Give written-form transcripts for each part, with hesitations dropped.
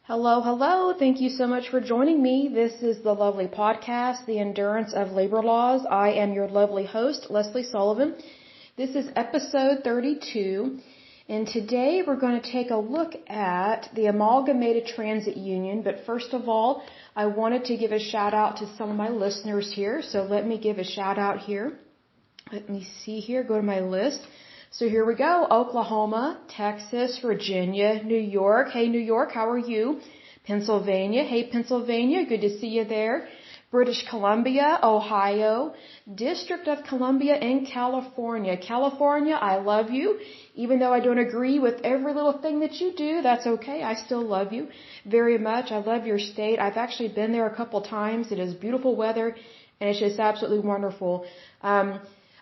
Hello, hello. Thank you so much for joining me. This is the lovely podcast, The Endurance of Labor Laws. I am your lovely host, Lesley Sullivan. This is episode 32, and today we're going to take a look at the Amalgamated Transit Union. But first of all, I wanted to give a shout out to some of my listeners here. So let me give a shout out here. Let me see here, go to my list. So here we go. Oklahoma, Texas, Virginia, New York. Hey, New York, how are you? Pennsylvania. Hey, Pennsylvania, good to see you there. British Columbia, Ohio, District of Columbia, and California. California, I love you. Even though I don't agree with every little thing that you do, that's okay. I still love you very much. I love your state. I've actually been there a couple times. It is beautiful weather, and it's just absolutely wonderful.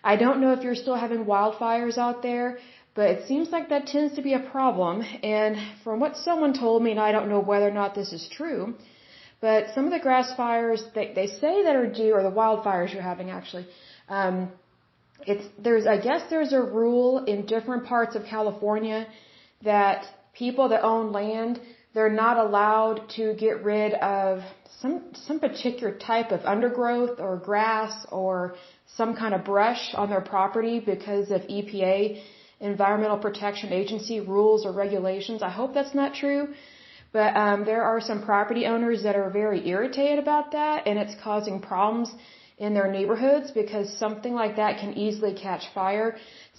I don't know if you're still having wildfires out there, but it seems like that tends to be a problem. And from what someone told me, and I don't know whether or not this is true, but some of the grass fires they say that are due, or the wildfires you're having actually, I guess there's a rule in different parts of California that people that own land, they're not allowed to get rid of some particular type of undergrowth or grass or some kind of brush on their property because of EPA, Environmental Protection Agency rules or regulations. I hope that's not true, but there are some property owners that are very irritated about that, and it's causing problems in their neighborhoods because something like that can easily catch fire.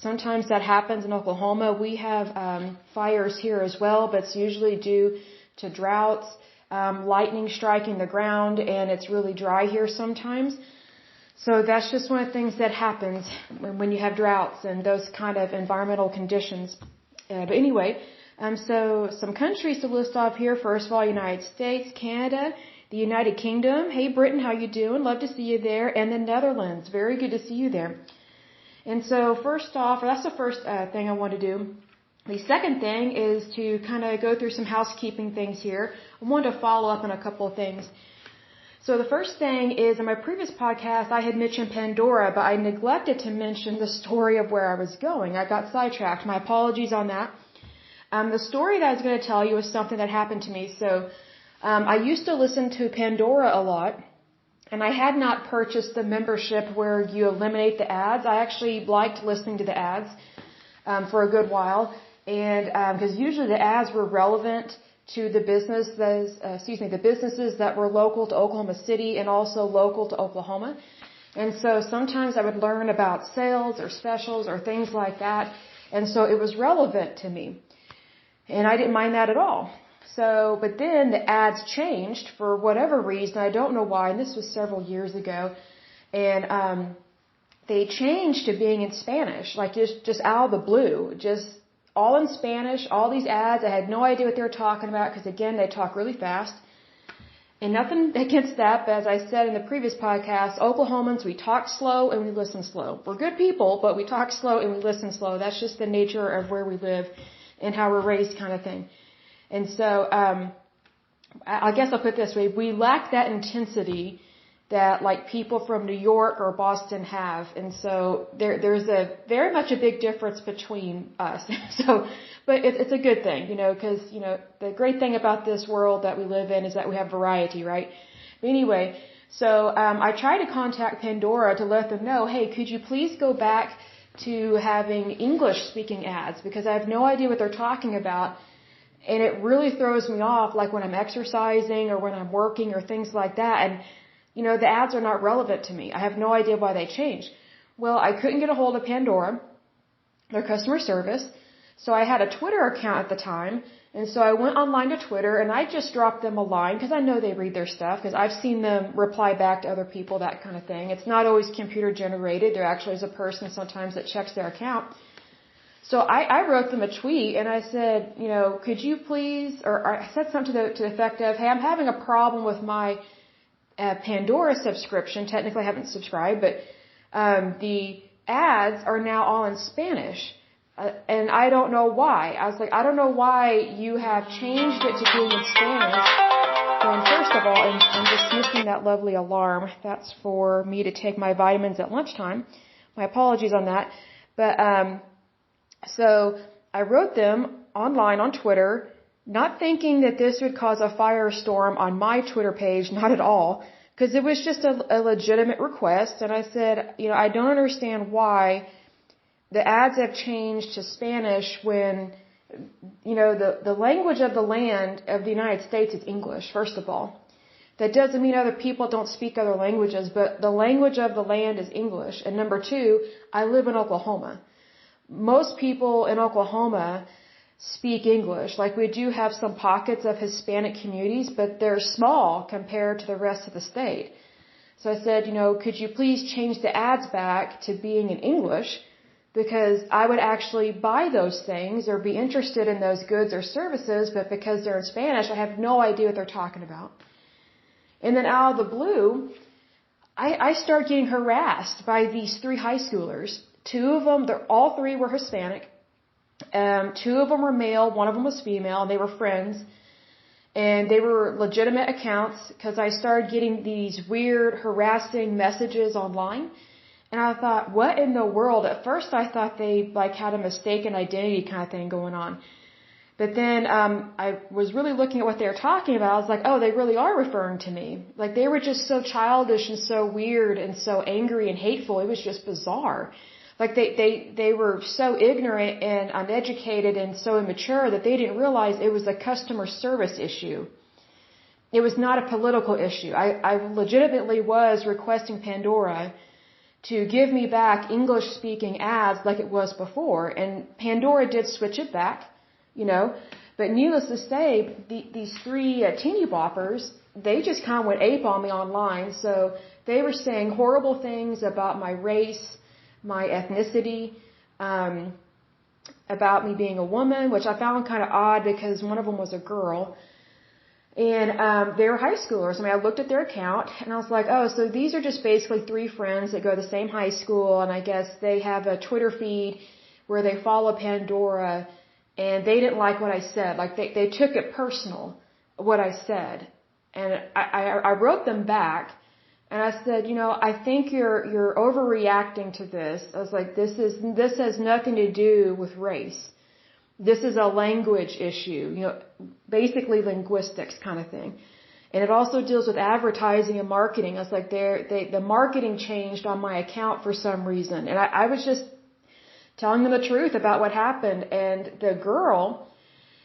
Sometimes that happens in Oklahoma. We have fires here as well, but it's usually due to droughts, lightning striking the ground, and it's really dry here sometimes. So that's just one of the things that happens when you have droughts and those kind of environmental conditions. But anyway, so some countries to list off here. First of all, United States, Canada, the United Kingdom. Hey, Britain, how you doing? Love to see you there. And the Netherlands. Very good to see you there. And so first off, that's the first thing I want to do. The second thing is to kind of go through some housekeeping things here. I wanted to follow up on a couple of things. So the first thing is, in my previous podcast, I had mentioned Pandora, but I neglected to mention the story of where I was going. I got sidetracked. My apologies on that. The story that I was going to tell you is something that happened to me. So I used to listen to Pandora a lot, and I had not purchased the membership where you eliminate the ads. I actually liked listening to the ads for a good while, and because usually the ads were relevant to the businesses that were local to Oklahoma City and also local to Oklahoma. And so sometimes I would learn about sales or specials or things like that. And so it was relevant to me. And I didn't mind that at all. So, but then the ads changed for whatever reason. I don't know why. And this was several years ago. And, they changed to being in Spanish, like just out of the blue, just all in Spanish, all these ads. I had no idea what they were talking about because, again, they talk really fast. And nothing against that, but as I said in the previous podcast, Oklahomans, we talk slow and we listen slow. We're good people, but we talk slow and we listen slow. That's just the nature of where we live and how we're raised kind of thing. And so I guess I'll put it this way. We lack that intensity that like people from New York or Boston have. And so there's very much a big difference between us. So, but it's a good thing, because, the great thing about this world that we live in is that we have variety, right? But anyway, so, I tried to contact Pandora to let them know, hey, could you please go back to having English speaking ads? Because I have no idea what they're talking about. And it really throws me off, like when I'm exercising or when I'm working or things like that. And the ads are not relevant to me. I have no idea why they changed. Well, I couldn't get a hold of Pandora, their customer service, so I had a Twitter account at the time, and so I went online to Twitter, and I just dropped them a line, because I know they read their stuff, because I've seen them reply back to other people, that kind of thing. It's not always computer generated. There actually is a person sometimes that checks their account. So I wrote them a tweet, and I said, could you please, or I said something to the effect of, hey, I'm having a problem with my Pandora subscription. Technically I haven't subscribed, but the ads are now all in Spanish, and I don't know why. I was like, I don't know why you have changed it to being in Spanish. And first of all, I'm dismissing that lovely alarm. That's for me to take my vitamins at lunchtime. My apologies on that. But so I wrote them online on Twitter not thinking that this would cause a firestorm on my Twitter page, not at all, because it was just a legitimate request. And I said, I don't understand why the ads have changed to Spanish when, the language of the land of the United States is English, first of all. That doesn't mean other people don't speak other languages, but the language of the land is English. And number two, I live in Oklahoma. Most people in Oklahoma speak English. Like, we do have some pockets of Hispanic communities, but they're small compared to the rest of the state. So I said, could you please change the ads back to being in English? Because I would actually buy those things or be interested in those goods or services, but because they're in Spanish, I have no idea what they're talking about. And then out of the blue, I start getting harassed by these 3 high schoolers. 2 of them, all 3 were Hispanic. 2 of them were male, 1 of them was female, and they were friends. And they were legitimate accounts because I started getting these weird, harassing messages online. And I thought, what in the world? At first I thought they had a mistaken identity kind of thing going on. But then I was really looking at what they were talking about. I was like, oh, they really are referring to me. Like, they were just so childish and so weird and so angry and hateful. It was just bizarre. Like, they were so ignorant and uneducated and so immature that they didn't realize it was a customer service issue. It was not a political issue. I legitimately was requesting Pandora to give me back English-speaking ads like it was before. And Pandora did switch it back. But needless to say, these 3 teeny boppers, they just kind of went ape on me online. So they were saying horrible things about my race, my ethnicity, about me being a woman, which I found kind of odd because one of them was a girl. And they were high schoolers. I looked at their account and I was like, oh, so these are just basically 3 friends that go to the same high school, and I guess they have a Twitter feed where they follow Pandora. And they didn't like what I said. Like, they took it personal, what I said. And I wrote them back, and I said, I think you're overreacting to this. I was like, this has nothing to do with race. This is a language issue, basically linguistics kind of thing. And it also deals with advertising and marketing. I was like, the marketing changed on my account for some reason. And I was just telling them the truth about what happened. And the girl,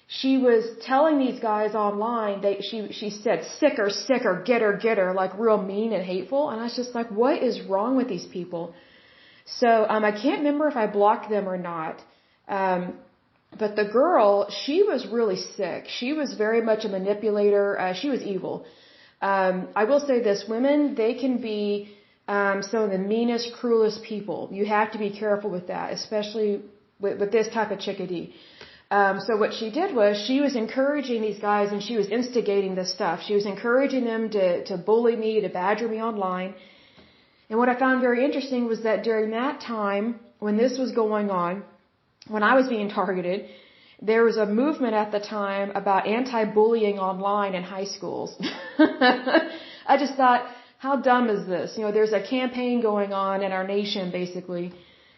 she was telling these guys online, she said, sicker, get her, like real mean and hateful. And I was just like, what is wrong with these people? So, I can't remember if I blocked them or not. But the girl, she was really sick. She was very much a manipulator. She was evil. I will say this, women, they can be some of the meanest, cruelest people. You have to be careful with that, especially with this type of chickadee. So what she did was she was encouraging these guys, and she was instigating this stuff. She was encouraging them to bully me, to badger me online. And what I found very interesting was that during that time, when this was going on, when I was being targeted, there was a movement at the time about anti-bullying online in high schools. I just thought, how dumb is this? There's a campaign going on in our nation, basically,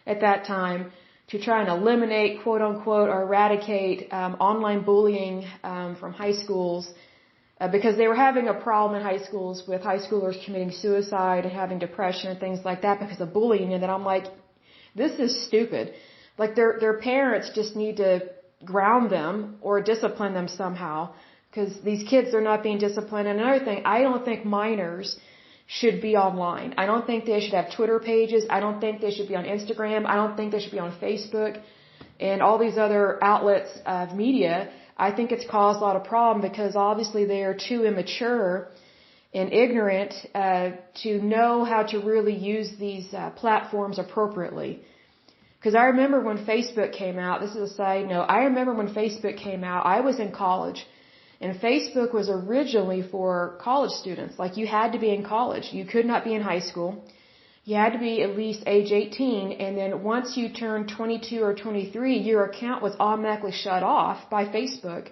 at that time, to try and eliminate, quote unquote, or eradicate online bullying from high schools, because they were having a problem in high schools with high schoolers committing suicide and having depression and things like that because of bullying. And then I'm like, this is stupid. Like, their parents just need to ground them or discipline them somehow, because these kids are not being disciplined. And another thing, I don't think minors should be online. I don't think they should have Twitter pages. I don't think they should be on Instagram. I don't think they should be on Facebook and all these other outlets of media. I think it's caused a lot of problem because obviously they are too immature and ignorant to know how to really use these platforms appropriately. Because I remember when Facebook came out, this is a side note, I remember when Facebook came out, I was in college. And Facebook was originally for college students. Like, you had to be in college. You could not be in high school. You had to be at least age 18. And then once you turned 22 or 23, your account was automatically shut off by Facebook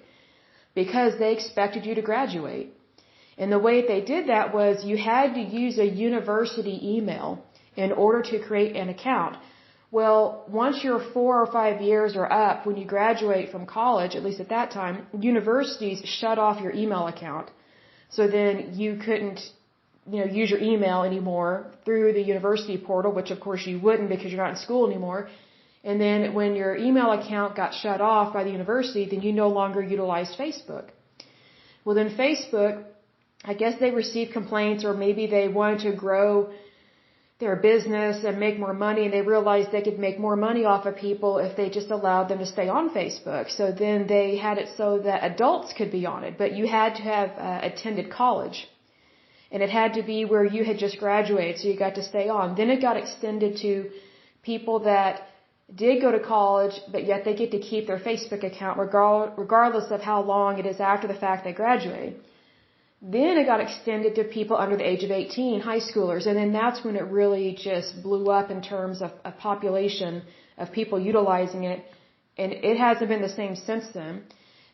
because they expected you to graduate. And the way they did that was you had to use a university email in order to create an account. Well, once your 4 or 5 years are up, when you graduate from college, at least at that time, universities shut off your email account. So then you couldn't, use your email anymore through the university portal, which of course you wouldn't because you're not in school anymore. And then when your email account got shut off by the university, then you no longer utilized Facebook. Well, then Facebook, I guess they received complaints, or maybe they wanted to grow their business and make more money, and they realized they could make more money off of people if they just allowed them to stay on Facebook. So then they had it so that adults could be on it, but you had to have attended college. And it had to be where you had just graduated, so you got to stay on. Then it got extended to people that did go to college, but yet they get to keep their Facebook account regardless of how long it is after the fact they graduated. Then it got extended to people under the age of 18, high schoolers, and then that's when it really just blew up in terms of a population of people utilizing it, and it hasn't been the same since then.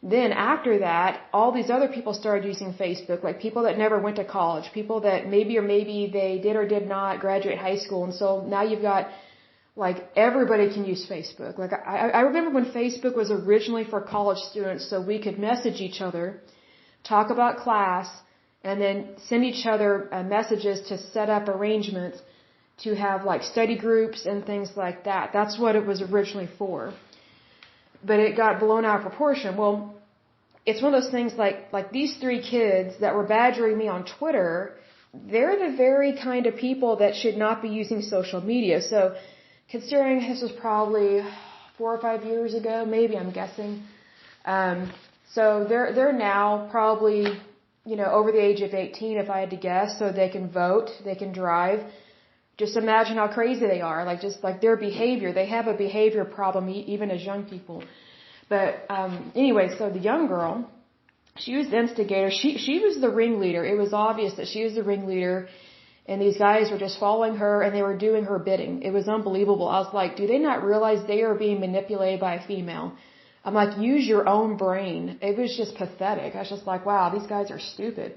Then after that, all these other people started using Facebook, like people that never went to college, people that maybe they did or did not graduate high school, and so now you've got, like, everybody can use Facebook. Like, I remember when Facebook was originally for college students, so we could message each other, talk about class, and then send each other messages to set up arrangements to have, like, study groups and things like that. That's what it was originally for. But it got blown out of proportion. Well, it's one of those things like these 3 kids that were badgering me on Twitter, they're the very kind of people that should not be using social media. So considering this was probably 4 or 5 years ago, maybe, I'm guessing. So they're now probably, over the age of 18, if I had to guess, so they can vote, they can drive. Just imagine how crazy they are, just like their behavior. They have a behavior problem even as young people. But anyway, so the young girl, she was the instigator. She was the ringleader. It was obvious that she was the ringleader, and these guys were just following her, and they were doing her bidding. It was unbelievable. I was like, do they not realize they are being manipulated by a female? I'm like, use your own brain. It was just pathetic. I was just like, wow, these guys are stupid.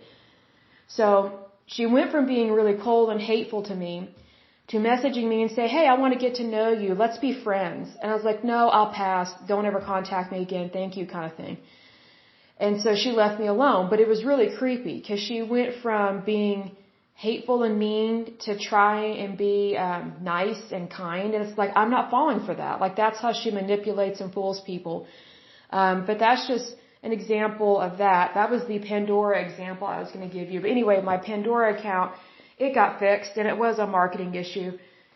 So she went from being really cold and hateful to me to messaging me and say, hey, I want to get to know you. Let's be friends. And I was like, no, I'll pass. Don't ever contact me again. Thank you, kind of thing. And so she left me alone. But it was really creepy because she went from being hateful and mean to try and be nice and kind. And it's like, I'm not falling for that. Like, that's how she manipulates and fools people. But that's just an example of that. That was the Pandora example I was going to give you. But anyway, my Pandora account, it got fixed, and it was a marketing issue.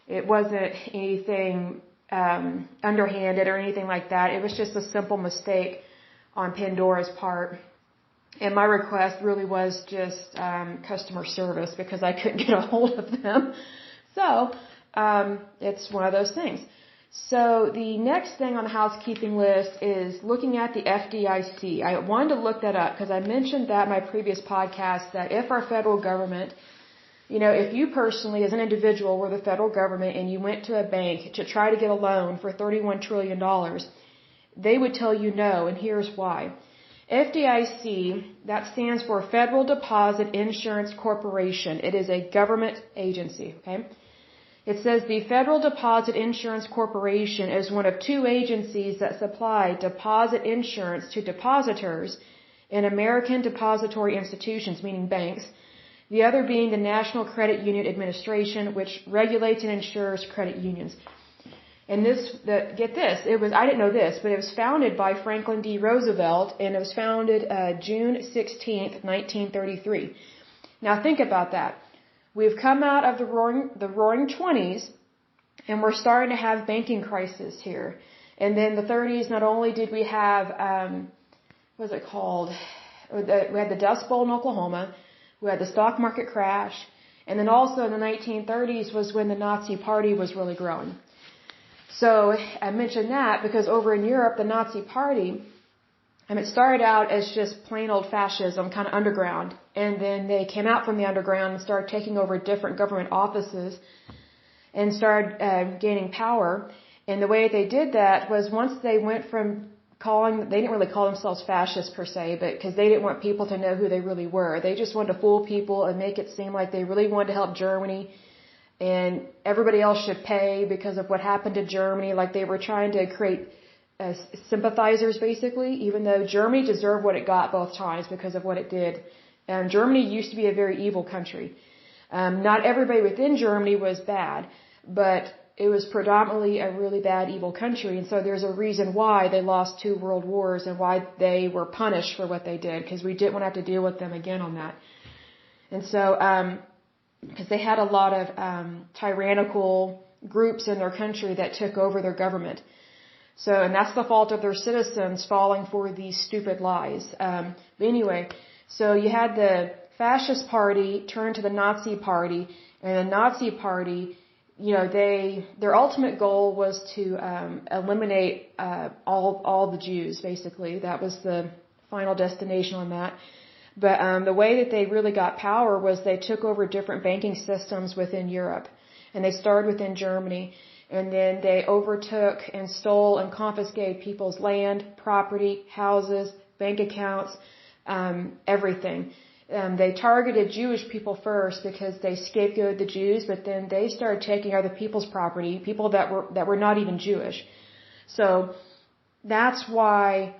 It wasn't anything underhanded or anything like that. It was just a simple mistake on Pandora's part. And my request really was just customer service because I couldn't get a hold of them. So it's one of those things. So the next thing on the housekeeping list is looking at the FDIC. I wanted to look that up because I mentioned that in my previous podcast that if our federal government, if you personally as an individual were the federal government and you went to a bank to try to get a loan for $31 trillion, they would tell you no, and here's why. FDIC, that stands for Federal Deposit Insurance Corporation. It is a government agency, okay? It says the Federal Deposit Insurance Corporation is one of 2 agencies that supply deposit insurance to depositors in American depository institutions, meaning banks, the other being the National Credit Union Administration, which regulates and insures credit unions. And get this, I didn't know this, but it was founded by Franklin D. Roosevelt, and it was founded June 16th, 1933. Now think about that. We've come out of the roaring 20s, and we're starting to have banking crisis here. And then the 30s, not only did we have, what was it called? We had the Dust Bowl in Oklahoma, we had the stock market crash, and then also in the 1930s was when the Nazi Party was really growing. So I mentioned that because over in Europe, the Nazi Party, it started out as just plain old fascism, kind of underground. And then they came out from the underground and started taking over different government offices and started gaining power. And the way they did that was once they went from they didn't really call themselves fascists per se, but because they didn't want people to know who they really were. They just wanted to fool people and make it seem like they really wanted to help Germany and everybody else should pay because of what happened to Germany. Like they were trying to create sympathizers, basically, even though Germany deserved what it got both times because of what it did. Germany used to be a very evil country. Not everybody within Germany was bad, but it was predominantly a really bad, evil country. And so there's a reason why they lost 2 world wars and why they were punished for what they did, because we didn't want to have to deal with them again on that. And so, because they had a lot of tyrannical groups in their country that took over their government. So, and that's the fault of their citizens falling for these stupid lies. But anyway, so you had the fascist party turn to the Nazi party, and the Nazi party, their ultimate goal was to eliminate all the Jews, basically. That was the final destination on that. But the way that they really got power was they took over different banking systems within Europe. And they started within Germany. And then they overtook and stole and confiscated people's land, property, houses, bank accounts, everything. They targeted Jewish people first because they scapegoated the Jews, but then they started taking other people's property, people that were not even Jewish. So that's why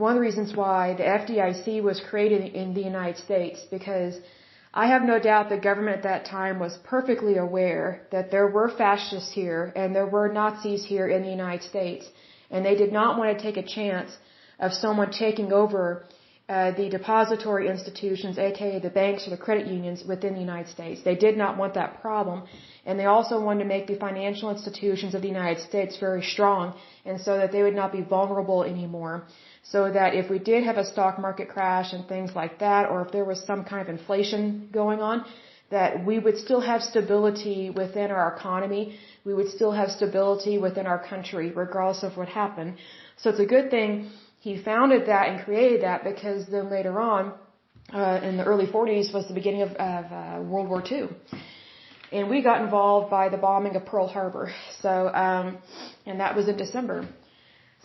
one of the reasons why the FDIC was created in the United States, because I have no doubt the government at that time was perfectly aware that there were fascists here and there were Nazis here in the United States, and they did not want to take a chance of someone taking over the depository institutions, aka the banks or the credit unions within the United States. They did not want that problem, and they also wanted to make the financial institutions of the United States very strong, and so that they would not be vulnerable anymore. So that if we did have a stock market crash and things like that, or if there was some kind of inflation going on, that we would still have stability within our economy, we would still have stability within our country, regardless of what happened. So it's a good thing he founded that and created that, because then later on, in the early 40s, was the beginning of World War II. And we got involved by the bombing of Pearl Harbor. So, and that was in December.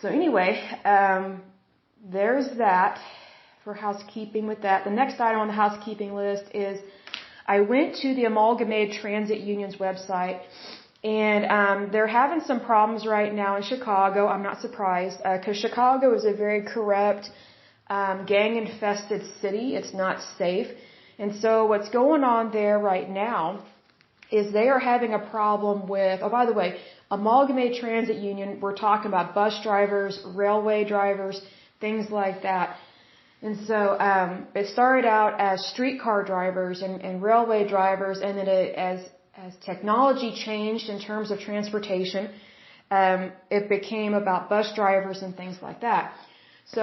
So anyway, there's that for housekeeping with that. The next item on the housekeeping list is I went to the Amalgamated Transit Union's website, and they're having some problems right now in Chicago. I'm not surprised, because Chicago is a very corrupt, gang-infested city. It's not safe. And so what's going on there right now is they are having a problem with, oh, by the way, Amalgamated Transit Union, we're talking about bus drivers, railway drivers, things like that. And so it started out as streetcar drivers and railway drivers, and then as technology changed in terms of transportation, it became about bus drivers and things like that. So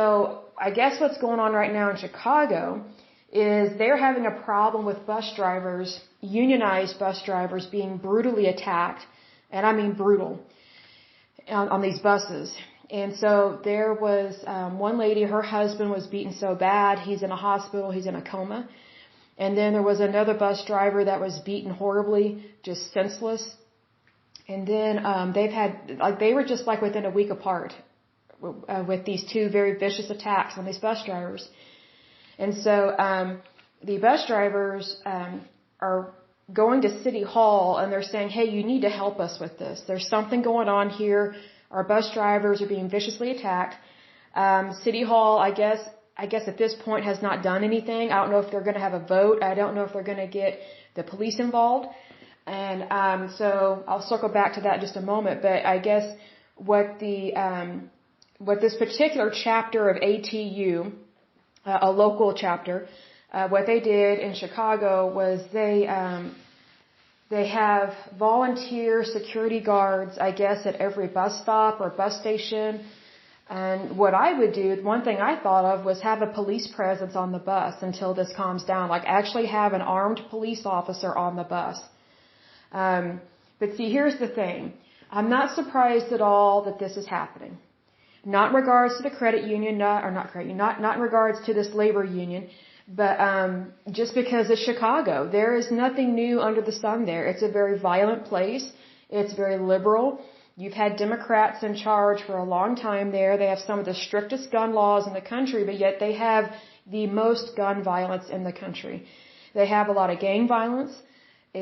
I guess what's going on right now in Chicago is they're having a problem with bus drivers, unionized bus drivers, being brutally attacked, and I mean brutal, on these buses. And so there was one lady, her husband was beaten so bad, he's in a hospital, he's in a coma. And then there was another bus driver that was beaten horribly, just senseless. And then they were just like within a week apart with these 2 very vicious attacks on these bus drivers. And so the bus drivers are going to City Hall, and they're saying, hey, you need to help us with this. There's something going on here. Our bus drivers are being viciously attacked. City Hall, I guess at this point has not done anything. I don't know if they're going to have a vote. I don't know if they're going to get the police involved. And so I'll circle back to that in just a moment. But I guess what this particular chapter of ATU, a local chapter, what they did in Chicago was they have volunteer security guards, I guess, at every bus stop or bus station. And what I would do, one thing I thought of was have a police presence on the bus until this calms down. Like actually have an armed police officer on the bus. But see, here's the thing. I'm not surprised at all that this is happening. Not in regards to the credit union, not in regards to this labor union, but just because it's Chicago. There is nothing new under the sun there. It's a very violent place. It's very liberal. You've had Democrats in charge for a long time there. They have some of the strictest gun laws in the country, but yet they have the most gun violence in the country. They have a lot of gang violence,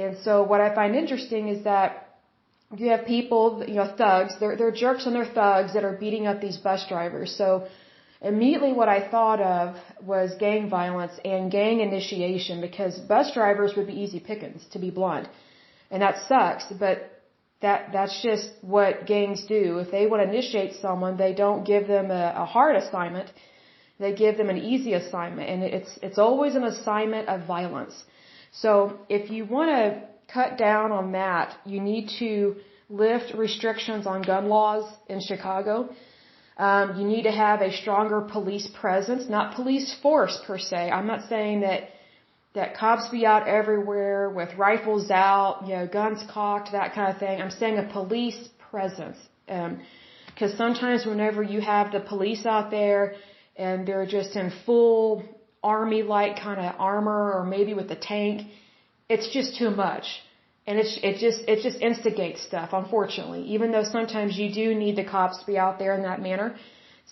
And so what I find interesting is that you have people, thugs, they're jerks and they're thugs that are beating up these bus drivers. So immediately what I thought of was gang violence and gang initiation, because bus drivers would be easy pickings, to be blunt. And that sucks, but that's just what gangs do. If they want to initiate someone, they don't give them a hard assignment. They give them an easy assignment, and it's always an assignment of violence. So if you want to cut down on that, you need to lift restrictions on gun laws in Chicago. You need to have a stronger police presence, not police force per se. I'm not saying that cops be out everywhere with rifles out, guns cocked, that kind of thing. I'm saying a police presence. Because sometimes whenever you have the police out there and they're just in full army-like kind of armor, or maybe with a tank, it's just too much. And it just instigates stuff, unfortunately. Even though sometimes you do need the cops to be out there in that manner,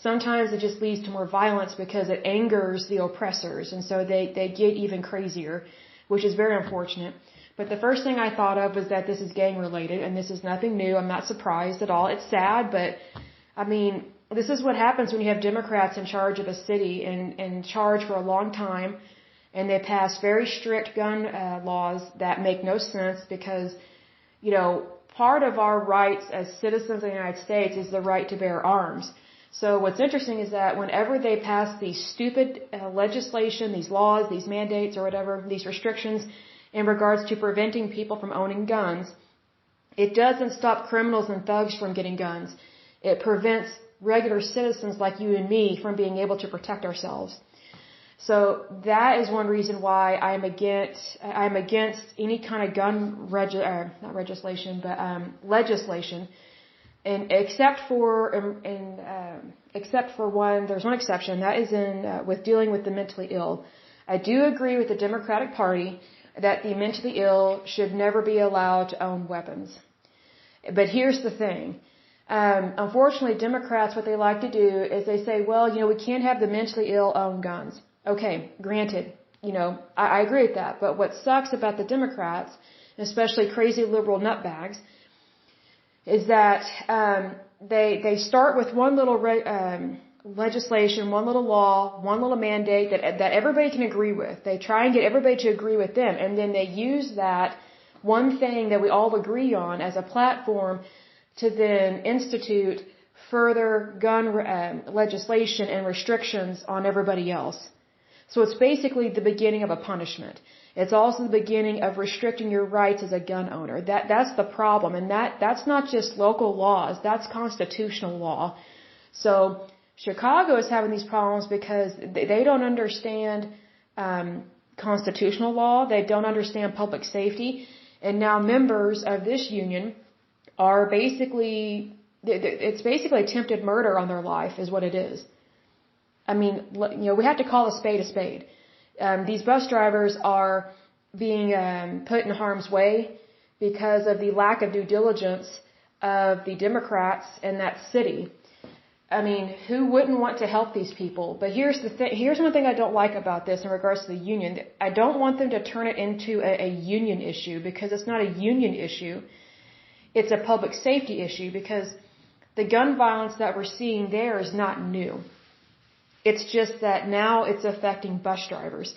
sometimes it just leads to more violence because it angers the oppressors, and so they get even crazier, which is very unfortunate. But the first thing I thought of was that this is gang related, and this is nothing new. I'm not surprised at all. It's sad, but I mean, this is what happens when you have Democrats in charge of a city and in charge for a long time. And they pass very strict gun laws that make no sense because, part of our rights as citizens of the United States is the right to bear arms. So what's interesting is that whenever they pass these stupid legislation, these laws, these mandates or whatever, these restrictions in regards to preventing people from owning guns, it doesn't stop criminals and thugs from getting guns. It prevents regular citizens like you and me from being able to protect ourselves. So that is one reason why I'm against any kind of gun legislation, and except for one, there's one exception, that is in with dealing with the mentally ill. I do agree with the Democratic Party that the mentally ill should never be allowed to own weapons. But here's the thing. Unfortunately, Democrats, what they like to do is they say, well, we can't have the mentally ill own guns. Okay, granted, I agree with that. But what sucks about the Democrats, especially crazy liberal nutbags, is that they start with one little legislation, one little law, one little mandate that everybody can agree with. They try and get everybody to agree with them, and then they use that one thing that we all agree on as a platform to then institute further gun legislation and restrictions on everybody else. So it's basically the beginning of a punishment. It's also the beginning of restricting your rights as a gun owner. That's the problem, and that's not just local laws, that's constitutional law. So Chicago is having these problems because they don't understand constitutional law, they don't understand public safety, and now members of this union are it's basically attempted murder on their life is what it is. I mean, we have to call a spade a spade. These bus drivers are being put in harm's way because of the lack of due diligence of the Democrats in that city. I mean, who wouldn't want to help these people? But here's the thing. Here's one thing I don't like about this in regards to the union. I don't want them to turn it into a union issue, because it's not a union issue. It's a public safety issue, because the gun violence that we're seeing there is not new. It's just that now it's affecting bus drivers.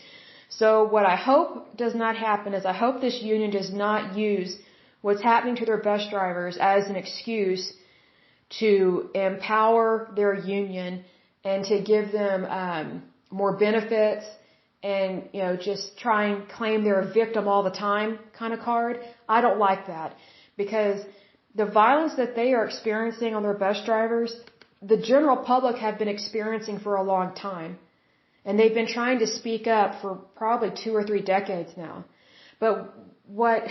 So what I hope does not happen is I hope this union does not use what's happening to their bus drivers as an excuse to empower their union and to give them more benefits and just try and claim they're a victim all the time kind of card. I don't like that, because the violence that they are experiencing on their bus drivers, the general public have been experiencing for a long time. And they've been trying to speak up for probably 2 or 3 decades now. But what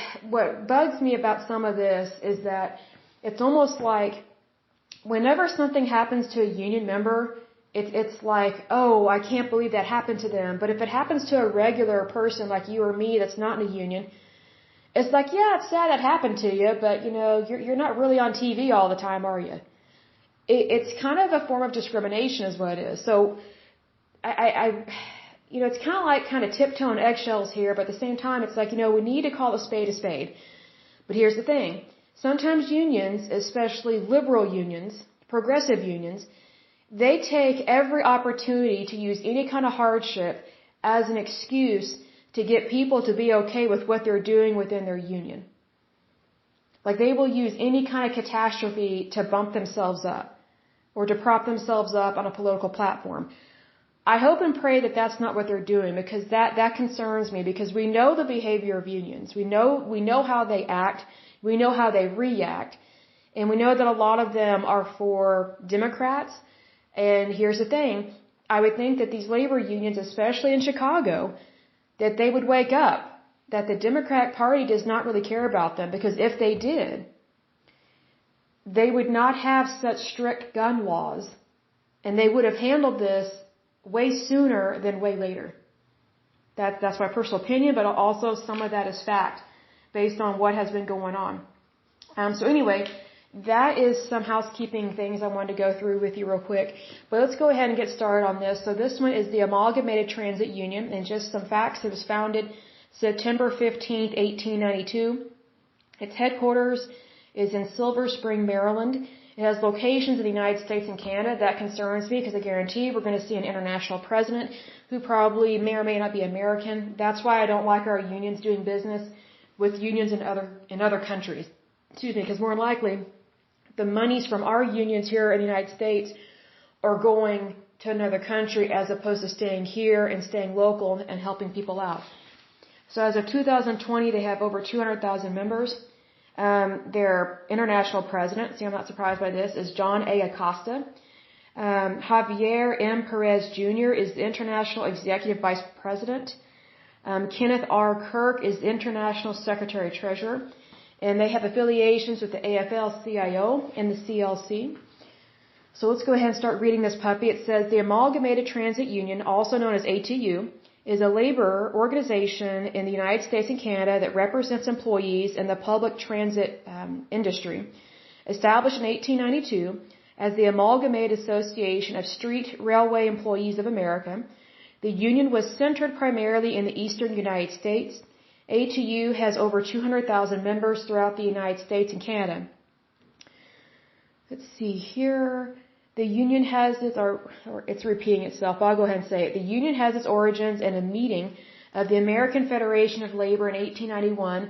bugs me about some of this is that it's almost like whenever something happens to a union member, it's like, oh, I can't believe that happened to them. But if it happens to a regular person like you or me that's not in a union, it's like, yeah, it's sad that happened to you, but you're not really on TV all the time, are you? It's kind of a form of discrimination is what it is. So it's kind of tiptoeing eggshells here, but at the same time, it's like, we need to call a spade a spade. But here's the thing. Sometimes unions, especially liberal unions, progressive unions, they take every opportunity to use any kind of hardship as an excuse to get people to be okay with what they're doing within their union. Like they will use any kind of catastrophe to bump themselves up or to prop themselves up on a political platform. I hope and pray that that's not what they're doing, because that concerns me, because we know the behavior of unions. We know how they act. We know how they react. And we know that a lot of them are for Democrats. And here's the thing. I would think that these labor unions, especially in Chicago, that they would wake up, that the Democratic Party does not really care about them, because if they did, they would not have such strict gun laws, and they would have handled this way sooner than way later. That's my personal opinion, but also some of that is fact based on what has been going on. So anyway, that is some housekeeping things I wanted to go through with you real quick. But let's go ahead and get started on this. So this one is the Amalgamated Transit Union, and just some facts. It was founded September 15th, 1892. Its headquarters is in Silver Spring, Maryland. It has locations in the United States and Canada. That concerns me, because I guarantee we're going to see an international president who probably may or may not be American. That's why I don't like our unions doing business with unions in other countries. Excuse me, because more than likely, the monies from our unions here in the United States are going to another country as opposed to staying here and staying local and helping people out. So as of 2020, they have over 200,000 members. Their international president, see, I'm not surprised by this, is John A. Acosta. Javier M. Perez Jr. is the international executive vice president. Kenneth R. Kirk is the international secretary treasurer. And they have affiliations with the AFL-CIO and the CLC. So let's go ahead and start reading this puppy. It says, the Amalgamated Transit Union, also known as ATU, is a labor organization in the United States and Canada that represents employees in the public transit industry. Established in 1892 as the Amalgamated Association of Street Railway Employees of America, the union was centered primarily in the eastern United States. ATU has over 200,000 members throughout the United States and Canada. Let's see here. The union has its, or it's repeating itself, I'll go ahead and say it. The union has its origins in a meeting of the American Federation of Labor in 1891,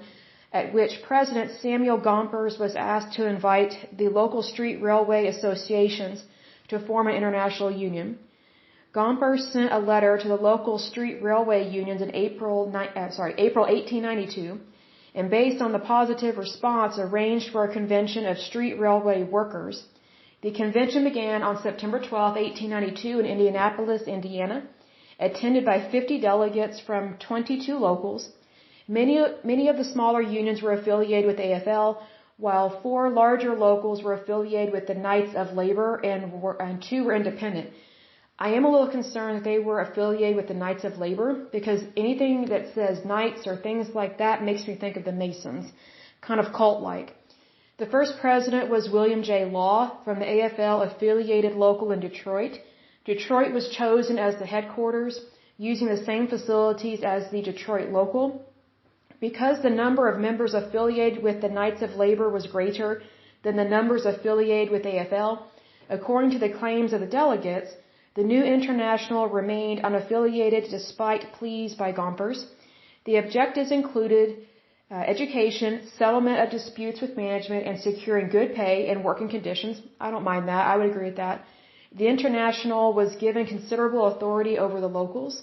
at which President Samuel Gompers was asked to invite the local street railway associations to form an international union. Gompers sent a letter to the local street railway unions in April 1892, and based on the positive response, arranged for a convention of street railway workers. The convention began on September 12, 1892 in Indianapolis, Indiana, attended by 50 delegates from 22 locals. Many of the smaller unions were affiliated with AFL, while 4 larger locals were affiliated with the Knights of Labor and 2 were independent. I am a little concerned that they were affiliated with the Knights of Labor, because anything that says Knights or things like that makes me think of the Masons, kind of cult-like. The first president was William J. Law from the AFL-affiliated local in Detroit. Detroit was chosen as the headquarters, using the same facilities as the Detroit local. Because the number of members affiliated with the Knights of Labor was greater than the numbers affiliated with AFL, according to the claims of the delegates, the new international remained unaffiliated despite pleas by Gompers. The objectives included education, settlement of disputes with management, and securing good pay and working conditions. I don't mind that. I would agree with that. The international was given considerable authority over the locals.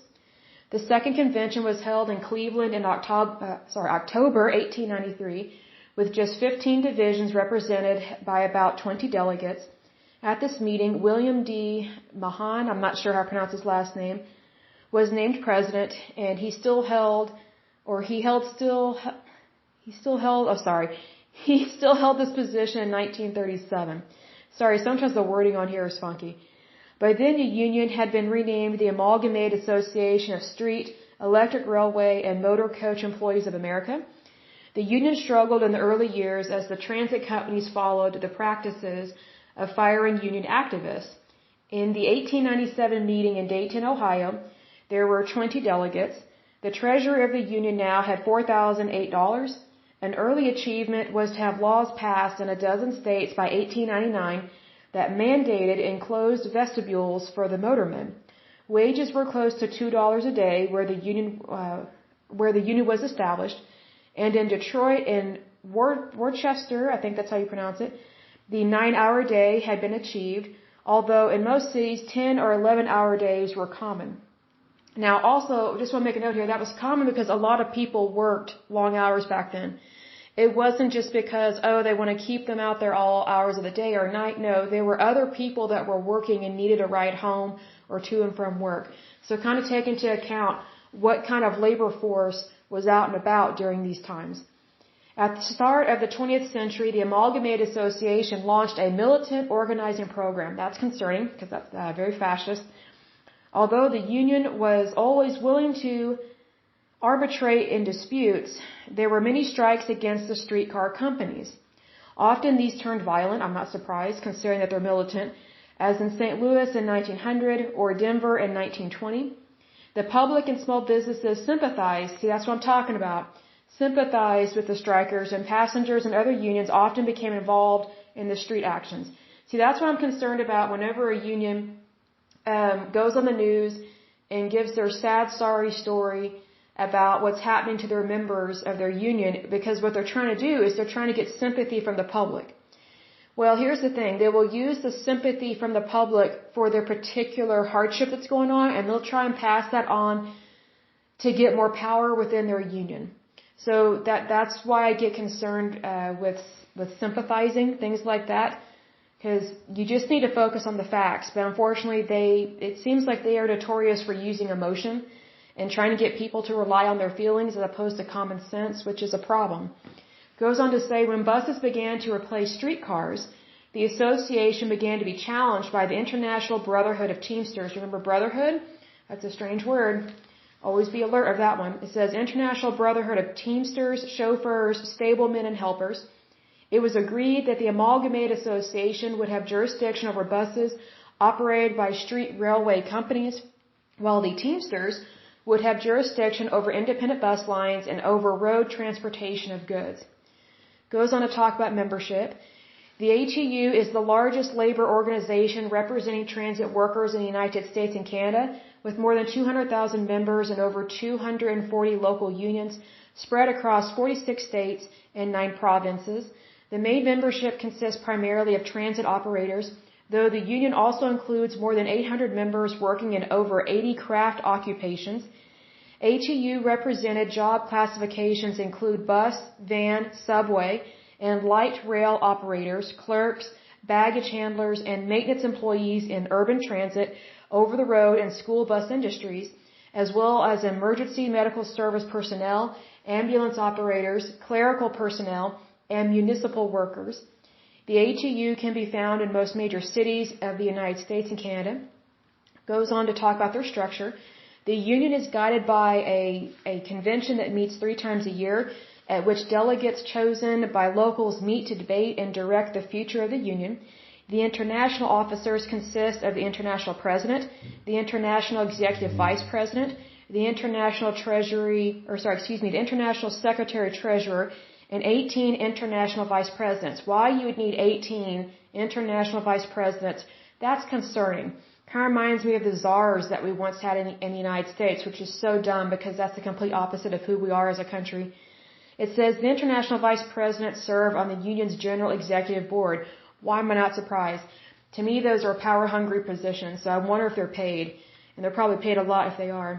The second convention was held in Cleveland in October 1893, with just 15 divisions represented by about 20 delegates. At this meeting, William D. Mahan, I'm not sure how to pronounce his last name, was named president, and he still held this position in 1937. Sorry, sometimes the wording on here is funky. By then, the union had been renamed the Amalgamated Association of Street, Electric Railway, and Motor Coach Employees of America. The union struggled in the early years as the transit companies followed the practices of firing union activists. In the 1897 meeting in Dayton, Ohio, There were 20 delegates. The treasurer of the union now had $4,008. An early achievement was to have laws passed in a dozen states by 1899 that mandated enclosed vestibules for the motormen. Wages were close to $2 a day where the union was established, and in Detroit and Worcester, I think that's how you pronounce it, the 9-hour day had been achieved, although in most cities 10 or 11-hour days were common. Now also, just want to make a note here, that was common because a lot of people worked long hours back then. It wasn't just because, they want to keep them out there all hours of the day or night. No, there were other people that were working and needed a ride home or to and from work. So kind of take into account what kind of labor force was out and about during these times. At the start of the 20th century, the Amalgamated Association launched a militant organizing program. That's concerning because that's very fascist. Although the union was always willing to arbitrate in disputes, there were many strikes against the streetcar companies. Often these turned violent, I'm not surprised, considering that they're militant, as in St. Louis in 1900 or Denver in 1920. The public and small businesses sympathized, see that's what I'm talking about, sympathized with the strikers, and passengers and other unions often became involved in the street actions. See, that's what I'm concerned about whenever a union goes on the news and gives their sad, sorry story about what's happening to their members of their union, because what they're trying to do is they're trying to get sympathy from the public. Well, here's the thing. They will use the sympathy from the public for their particular hardship that's going on, and they'll try and pass that on to get more power within their union. So that's why I get concerned with sympathizing, things like that, because you just need to focus on the facts. But unfortunately, it seems like they are notorious for using emotion and trying to get people to rely on their feelings as opposed to common sense, which is a problem. Goes on to say, when buses began to replace streetcars, the association began to be challenged by the International Brotherhood of Teamsters. Remember Brotherhood? That's a strange word. Always be alert of that one. It says International Brotherhood of Teamsters, Chauffeurs, Stablemen, and Helpers. It was agreed that the Amalgamated Association would have jurisdiction over buses operated by street railway companies, while the Teamsters would have jurisdiction over independent bus lines and over road transportation of goods. Goes on to talk about membership. The ATU is the largest labor organization representing transit workers in the United States and Canada, with more than 200,000 members and over 240 local unions spread across 46 states and 9 provinces. The main membership consists primarily of transit operators, though the union also includes more than 800 members working in over 80 craft occupations. ATU represented job classifications include bus, van, subway, and light rail operators, clerks, baggage handlers, and maintenance employees in urban transit, over-the-road, and school bus industries, as well as emergency medical service personnel, ambulance operators, clerical personnel, and municipal workers. The ATU can be found in most major cities of the United States and Canada. Goes on to talk about their structure. The union is guided by a convention that meets 3 times a year, at which delegates chosen by locals meet to debate and direct the future of the union. The international officers consist of the international president, the international executive vice president, the international the international secretary treasurer, and 18 international vice presidents. Why you would need 18 international vice presidents, that's concerning. Kind of reminds me of the czars that we once had in the United States, which is so dumb because that's the complete opposite of who we are as a country. It says the international vice presidents serve on the union's general executive board. Why am I not surprised? To me, those are power-hungry positions, so I wonder if they're paid. And they're probably paid a lot if they are.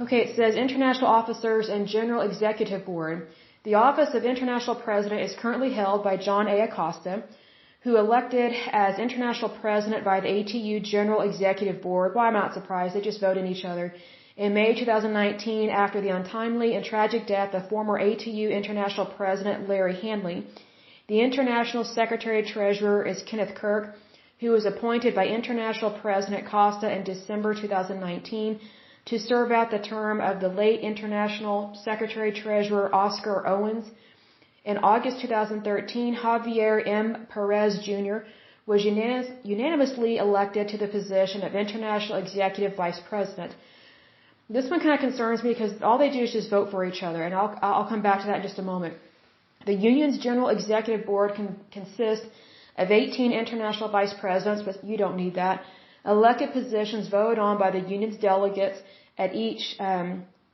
Okay, it says international officers and general executive board. The office of international president is currently held by John A. Acosta, who elected as international president by the ATU General Executive Board. Well, I'm not surprised. They just vote in each other. In May 2019, after the untimely and tragic death of former ATU International President Larry Handley, the International Secretary-Treasurer is Kenneth Kirk, who was appointed by International President Costa in December 2019 to serve out the term of the late International Secretary-Treasurer Oscar Owens. In August 2013, Javier M. Perez Jr. was unanimously elected to the position of International Executive Vice President. This one kind of concerns me because all they do is just vote for each other, and I'll come back to that in just a moment. The union's general executive board consist of 18 international vice presidents, but you don't need that. Elected positions voted on by the union's delegates at each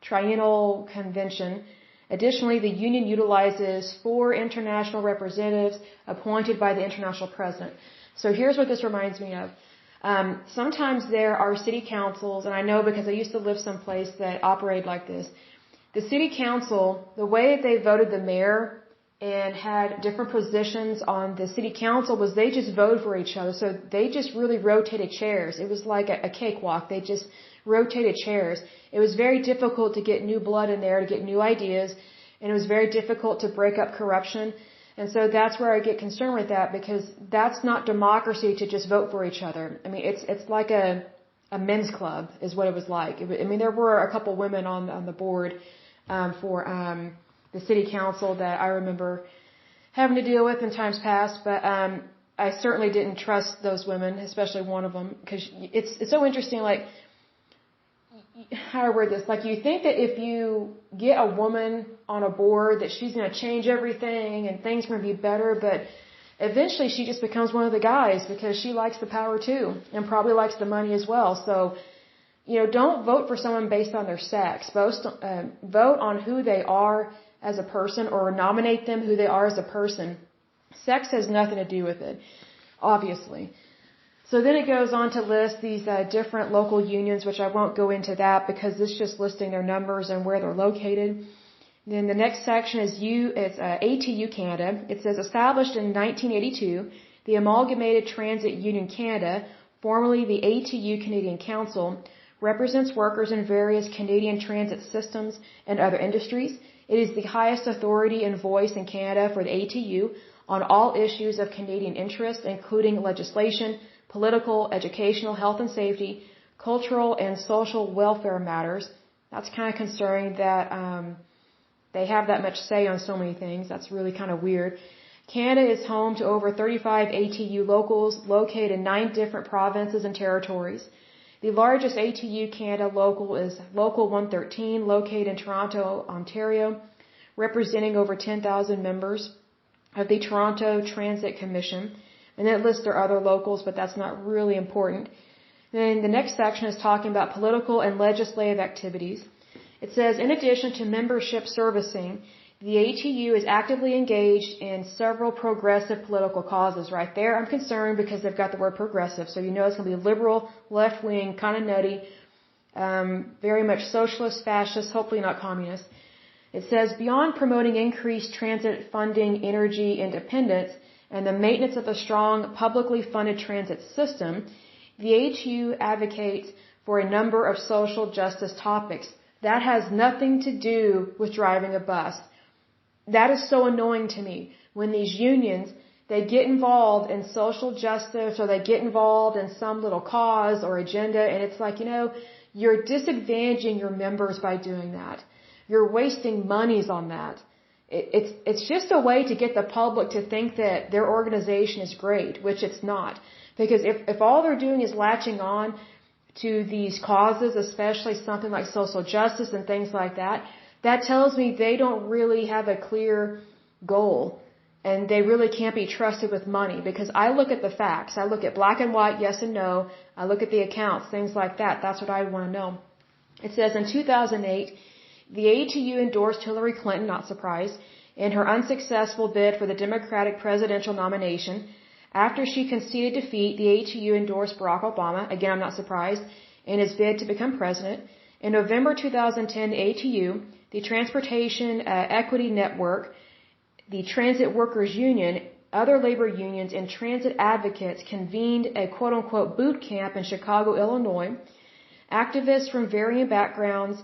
triennial convention. Additionally, the union utilizes 4 international representatives appointed by the international president. So here's what this reminds me of. Sometimes there are city councils, and I know because I used to live someplace that operated like this. The city council, the way that they voted the mayor and had different positions on the city council was they just voted for each other. So they just really rotated chairs. It was like a cakewalk. They just rotated chairs. It was very difficult to get new blood in there, to get new ideas, and it was very difficult to break up corruption. And so that's where I get concerned with that, because that's not democracy to just vote for each other. I mean, it's like a men's club is what it was like. I mean, there were a couple women on the board for the city council that I remember having to deal with in times past, but I certainly didn't trust those women, especially one of them, because it's so interesting. Like, how do I word this? Like, you think that if you get a woman on a board that she's going to change everything and things are going to be better, but eventually she just becomes one of the guys because she likes the power too and probably likes the money as well. So, don't vote for someone based on their sex. Vote on who they are as a person, or nominate them who they are as a person. Sex has nothing to do with it, obviously. So then it goes on to list these different local unions, which I won't go into that because it's just listing their numbers and where they're located. Then the next section is ATU Canada. It says, established in 1982, the Amalgamated Transit Union Canada, formerly the ATU Canadian Council, represents workers in various Canadian transit systems and other industries. It is the highest authority and voice in Canada for the ATU on all issues of Canadian interest, including legislation, political, educational, health and safety, cultural, and social welfare matters. That's kind of concerning that they have that much say on so many things. That's really kind of weird. Canada is home to over 35 ATU locals located in 9 different provinces and territories. The largest ATU Canada local is Local 113, located in Toronto, Ontario, representing over 10,000 members of the Toronto Transit Commission. And it lists their other locals, but that's not really important. Then the next section is talking about political and legislative activities. It says, in addition to membership servicing, the ATU is actively engaged in several progressive political causes. Right there, I'm concerned because they've got the word progressive. So it's going to be liberal, left-wing, kind of nutty, very much socialist, fascist, hopefully not communist. It says, beyond promoting increased transit funding, energy independence, and the maintenance of a strong, publicly funded transit system, the ATU advocates for a number of social justice topics. That has nothing to do with driving a bus. That is so annoying to me. When these unions, they get involved in social justice, or they get involved in some little cause or agenda, and it's like, you're disadvantaging your members by doing that. You're wasting monies on that. It's just a way to get the public to think that their organization is great, which it's not. Because if all they're doing is latching on to these causes, especially something like social justice and things like that, that tells me they don't really have a clear goal, and they really can't be trusted with money. Because I look at the facts. I look at black and white, yes and no. I look at the accounts, things like that. That's what I want to know. It says in 2008, the ATU endorsed Hillary Clinton, not surprised, in her unsuccessful bid for the Democratic presidential nomination. After she conceded defeat, the ATU endorsed Barack Obama, again I'm not surprised, in his bid to become president. In November 2010, the ATU, the Transportation Equity Network, the Transit Workers Union, other labor unions, and transit advocates convened a quote-unquote boot camp in Chicago, Illinois. Activists from varying backgrounds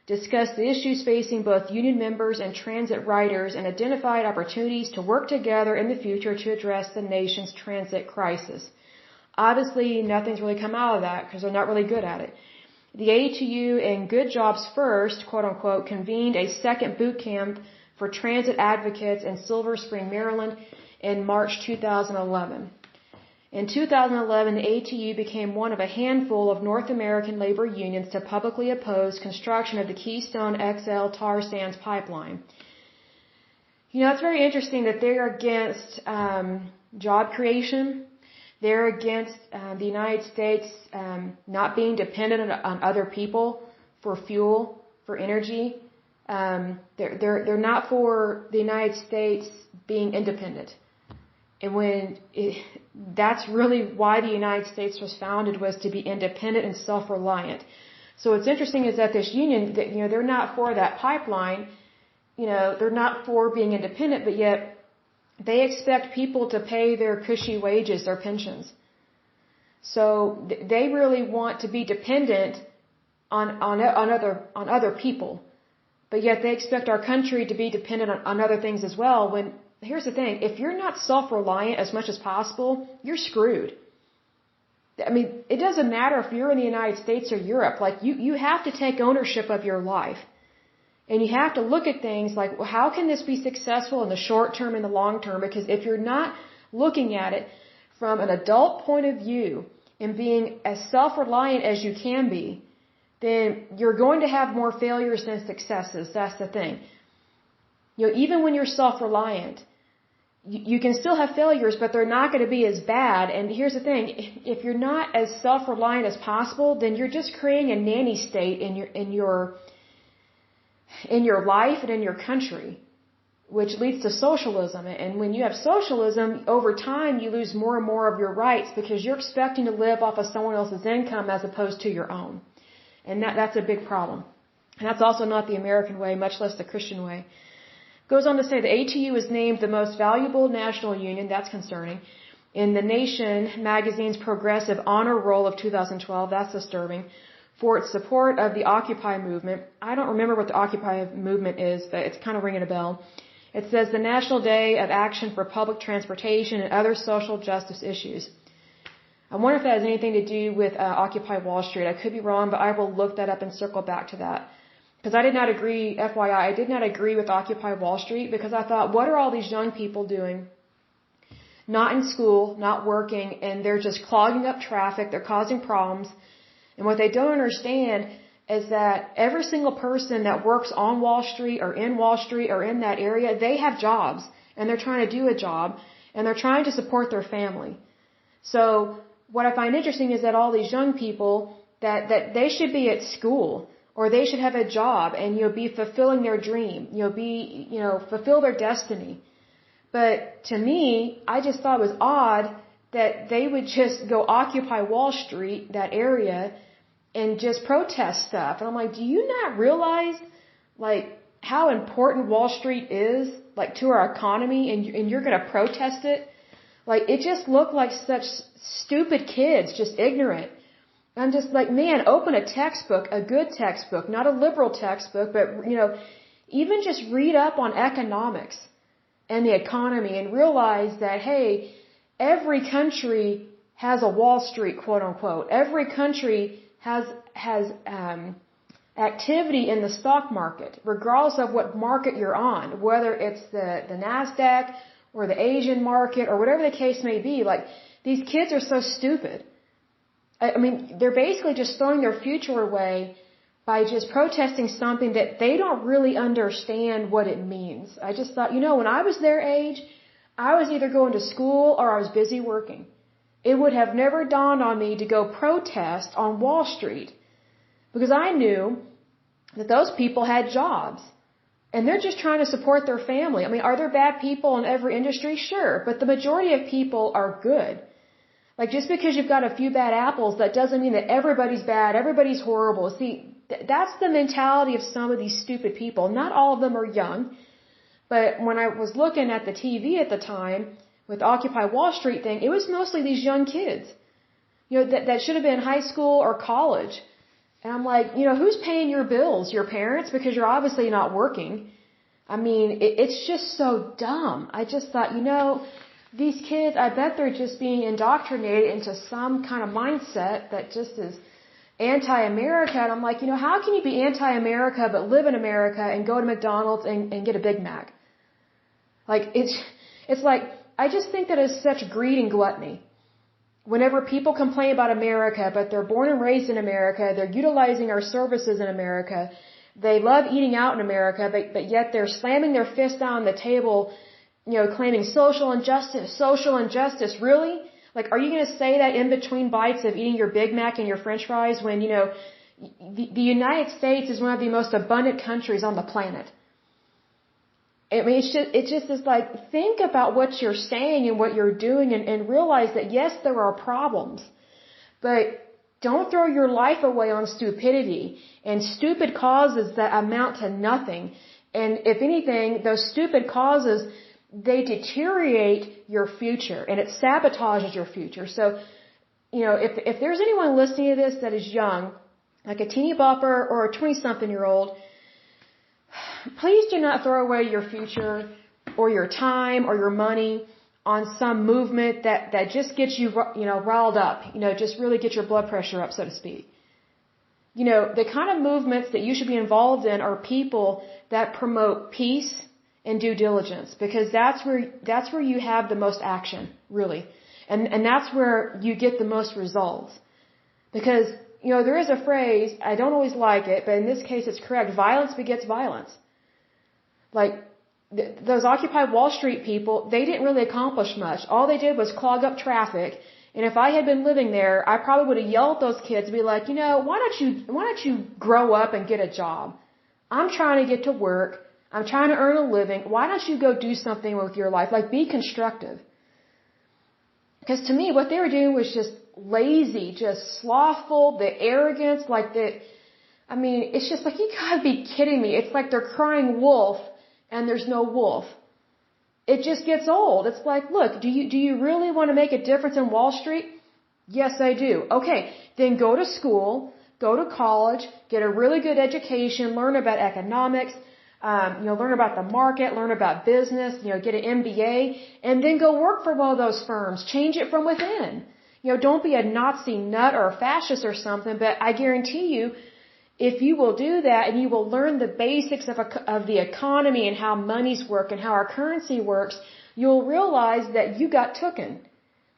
discussed the issues facing both union members and transit riders and identified opportunities to work together in the future to address the nation's transit crisis. Obviously, nothing's really come out of that because they're not really good at it. The ATU and Good Jobs First, quote-unquote, convened a second boot camp for transit advocates in Silver Spring, Maryland in March 2011. In 2011, the ATU became one of a handful of North American labor unions to publicly oppose construction of the Keystone XL tar sands pipeline. It's very interesting that they're against job creation. They're against the United States not being dependent on other people for fuel, for energy. They're not for the United States being independent. And that's really why the United States was founded, was to be independent and self-reliant. So what's interesting is that this union, they're not for that pipeline. They're not for being independent, but yet they expect people to pay their cushy wages, their pensions. So they really want to be dependent on other people, but yet they expect our country to be dependent on other things as well. When here's the thing: if you're not self-reliant as much as possible, you're screwed. It doesn't matter if you're in the United States or Europe. You have to take ownership of your life. And you have to look at things like, well, how can this be successful in the short term and the long term? Because if you're not looking at it from an adult point of view and being as self-reliant as you can be, then you're going to have more failures than successes. That's the thing. Even when you're self-reliant, you can still have failures, but they're not going to be as bad. And here's the thing: if you're not as self-reliant as possible, then you're just creating a nanny state in your life and in your country, which leads to socialism. And when you have socialism, over time you lose more and more of your rights because you're expecting to live off of someone else's income as opposed to your own. And that's a big problem. And that's also not the American way, much less the Christian way. Goes on to say the ATU is named the most valuable national union. That's concerning. In the Nation magazine's progressive honor roll of 2012, that's disturbing. For its support of the Occupy movement. I don't remember what the Occupy movement is, but it's kind of ringing a bell. It says the National Day of Action for Public Transportation and Other Social Justice Issues. I wonder if that has anything to do with Occupy Wall Street. I could be wrong, but I will look that up and circle back to that. Because I did not agree, FYI, I did not agree with Occupy Wall Street because I thought, what are all these young people doing? Not in school, not working, and they're just clogging up traffic, they're causing problems. And what they don't understand is that every single person that works on Wall Street or in that area, they have jobs and they're trying to do a job and they're trying to support their family. So what I find interesting is that all these young people that they should be at school or they should have a job and be fulfilling their dream, fulfill their destiny. But to me, I just thought it was odd that they would just go occupy Wall Street, that area, and just protest stuff. And I'm like, do you not realize, how important Wall Street is, to our economy, and you're going to protest it? It just looked like such stupid kids, just ignorant. I'm just like, man, open a textbook, a good textbook, not a liberal textbook, but, even just read up on economics and the economy and realize that, hey, every country has a Wall Street, quote unquote. Every country has activity in the stock market, regardless of what market you're on, whether it's the NASDAQ or the Asian market or whatever the case may be. These kids are so stupid. They're basically just throwing their future away by just protesting something that they don't really understand what it means. I just thought, when I was their age, I was either going to school or I was busy working. It would have never dawned on me to go protest on Wall Street because I knew that those people had jobs and they're just trying to support their family. Are there bad people in every industry? Sure, but the majority of people are good. Just because you've got a few bad apples, that doesn't mean that everybody's bad, everybody's horrible. See, that's the mentality of some of these stupid people. Not all of them are young. But when I was looking at the TV at the time with Occupy Wall Street thing, it was mostly these young kids, that should have been in high school or college. And I'm like, who's paying your bills? Your parents? Because you're obviously not working. It's just so dumb. I just thought, these kids, I bet they're just being indoctrinated into some kind of mindset that just is anti-America. And I'm like, how can you be anti-America but live in America and go to McDonald's and get a Big Mac? It's like, I just think that it's such greed and gluttony. whenever people complain about America, but they're born and raised in America, they're utilizing our services in America, they love eating out in America, but yet they're slamming their fist down on the table, claiming social injustice, really? Like, are you going to say that in between bites of eating your Big Mac and your French fries when, the United States is one of the most abundant countries on the planet? I mean, it just is like, think about what you're saying and what you're doing and realize that, yes, there are problems, but don't throw your life away on stupidity and stupid causes that amount to nothing. And if anything, those stupid causes, they deteriorate your future and it sabotages your future. So, if there's anyone listening to this that is young, like a teeny bopper or a 20-something-year-old, please do not throw away your future or your time or your money on some movement that just gets you, riled up, just really get your blood pressure up, so to speak. The kind of movements that you should be involved in are people that promote peace and due diligence, because that's where you have the most action, really. And that's where you get the most results. Because, there is a phrase, I don't always like it, but in this case it's correct, violence begets violence. Like, those Occupy Wall Street people, they didn't really accomplish much. All they did was clog up traffic. And if I had been living there, I probably would have yelled at those kids and be like, why don't you grow up and get a job? I'm trying to get to work. I'm trying to earn a living. Why don't you go do something with your life? Like, be constructive. Because to me, what they were doing was just lazy, just slothful, the arrogance, it's just like, you gotta be kidding me. It's like they're crying wolf and there's no wolf. It just gets old. It's like, look, do you really want to make a difference in Wall Street? Yes, I do. Okay, then go to school, go to college, get a really good education, learn about economics, learn about the market, learn about business, get an MBA, and then go work for one of those firms. Change it from within. Don't be a Nazi nut or a fascist or something, but I guarantee you, if you will do that and you will learn the basics of the economy and how monies work and how our currency works, you'll realize that you got tooken.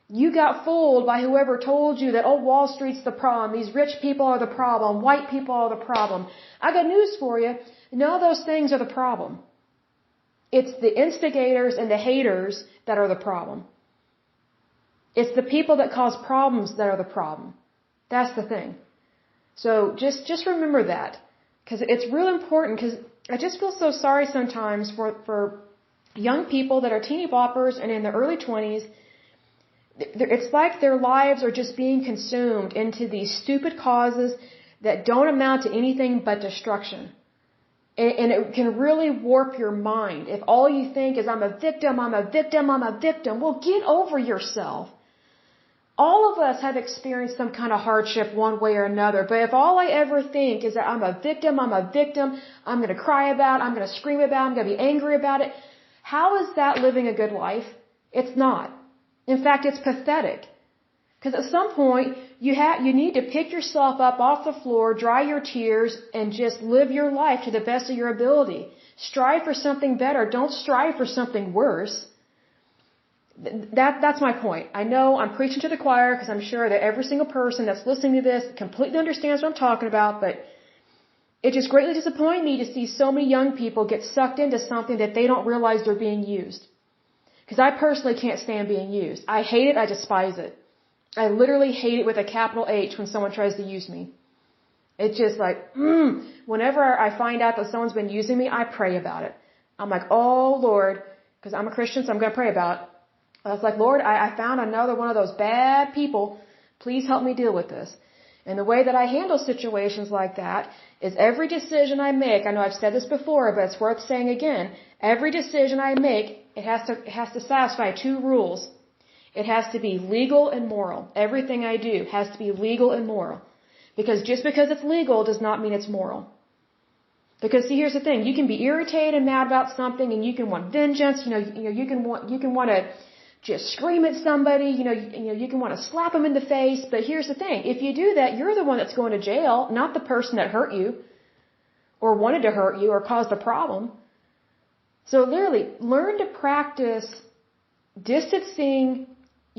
You got fooled by whoever told you that, Wall Street's the problem, these rich people are the problem, white people are the problem. I got news for you. None of those things are the problem. It's the instigators and the haters that are the problem. It's the people that cause problems that are the problem. That's the thing. So just remember that, because it's real important, because I just feel so sorry sometimes for young people that are teeny boppers and in their early 20s. It's like their lives are just being consumed into these stupid causes that don't amount to anything but destruction. And it can really warp your mind. If all you think is, I'm a victim, well, get over yourself. All of us have experienced some kind of hardship one way or another, but if all I ever think is that I'm a victim, I'm going to cry about it, I'm going to scream about it, I'm going to be angry about it, how is that living a good life? It's not. In fact, it's pathetic. Because at some point, you need to pick yourself up off the floor, dry your tears, and just live your life to the best of your ability. Strive for something better. Don't strive for something worse. That's my point. I know I'm preaching to the choir because I'm sure that every single person that's listening to this completely understands what I'm talking about, but it just greatly disappoints me to see so many young people get sucked into something that they don't realize they're being used. Because I personally can't stand being used. I hate it. I despise it. I literally hate it with a capital H when someone tries to use me. It's just like, whenever I find out that someone's been using me, I pray about it. I'm like, oh Lord, because I'm a Christian, so I'm going to pray about it. I was like, Lord, I found another one of those bad people. Please help me deal with this. And the way that I handle situations like that is every decision I make, I know I've said this before, but it's worth saying again, every decision I make, it has to satisfy two rules. It has to be legal and moral. Everything I do has to be legal and moral. Because just because it's legal does not mean it's moral. Because see, here's the thing, you can be irritated and mad about something and you can want vengeance, you can want to just scream at somebody, you can want to slap them in the face, but here's the thing, if you do that, you're the one that's going to jail, not the person that hurt you, or wanted to hurt you, or caused a problem. So literally, learn to practice distancing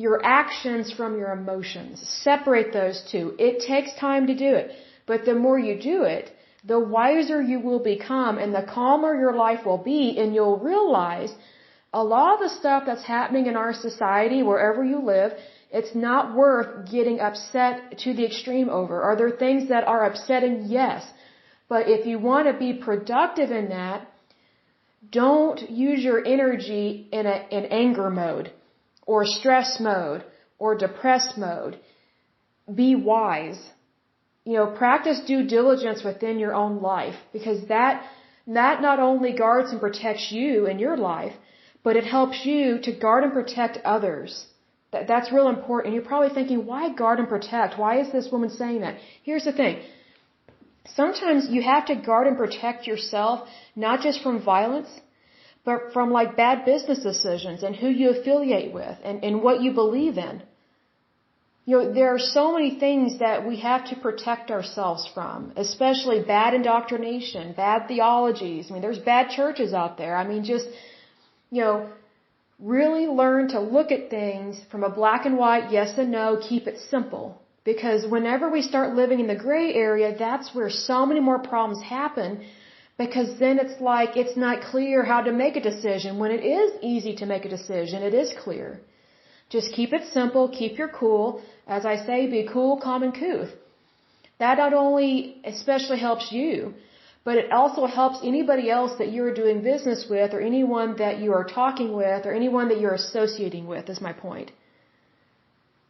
your actions from your emotions. Separate those two. It takes time to do it. But the more you do it, the wiser you will become and the calmer your life will be, and you'll realize a lot of the stuff that's happening in our society, wherever you live, it's not worth getting upset to the extreme over. Are there things that are upsetting? Yes. But if you want to be productive in that, don't use your energy in anger mode or stress mode or depressed mode. Be wise. Practice due diligence within your own life, because that not only guards and protects you in your life, but it helps you to guard and protect others. That's real important. And you're probably thinking, why guard and protect? Why is this woman saying that? Here's the thing. Sometimes you have to guard and protect yourself, not just from violence, but from bad business decisions and who you affiliate with and what you believe in. There are so many things that we have to protect ourselves from, especially bad indoctrination, bad theologies. There's bad churches out there. Really learn to look at things from a black and white, yes and no, keep it simple. Because whenever we start living in the gray area, that's where so many more problems happen, because then it's not clear how to make a decision. When it is easy to make a decision, it is clear. Just keep it simple, keep your cool. As I say, be cool, calm, and couth. That not only especially helps you, but it also helps anybody else that you're doing business with, or anyone that you are talking with, or anyone that you're associating with, is my point.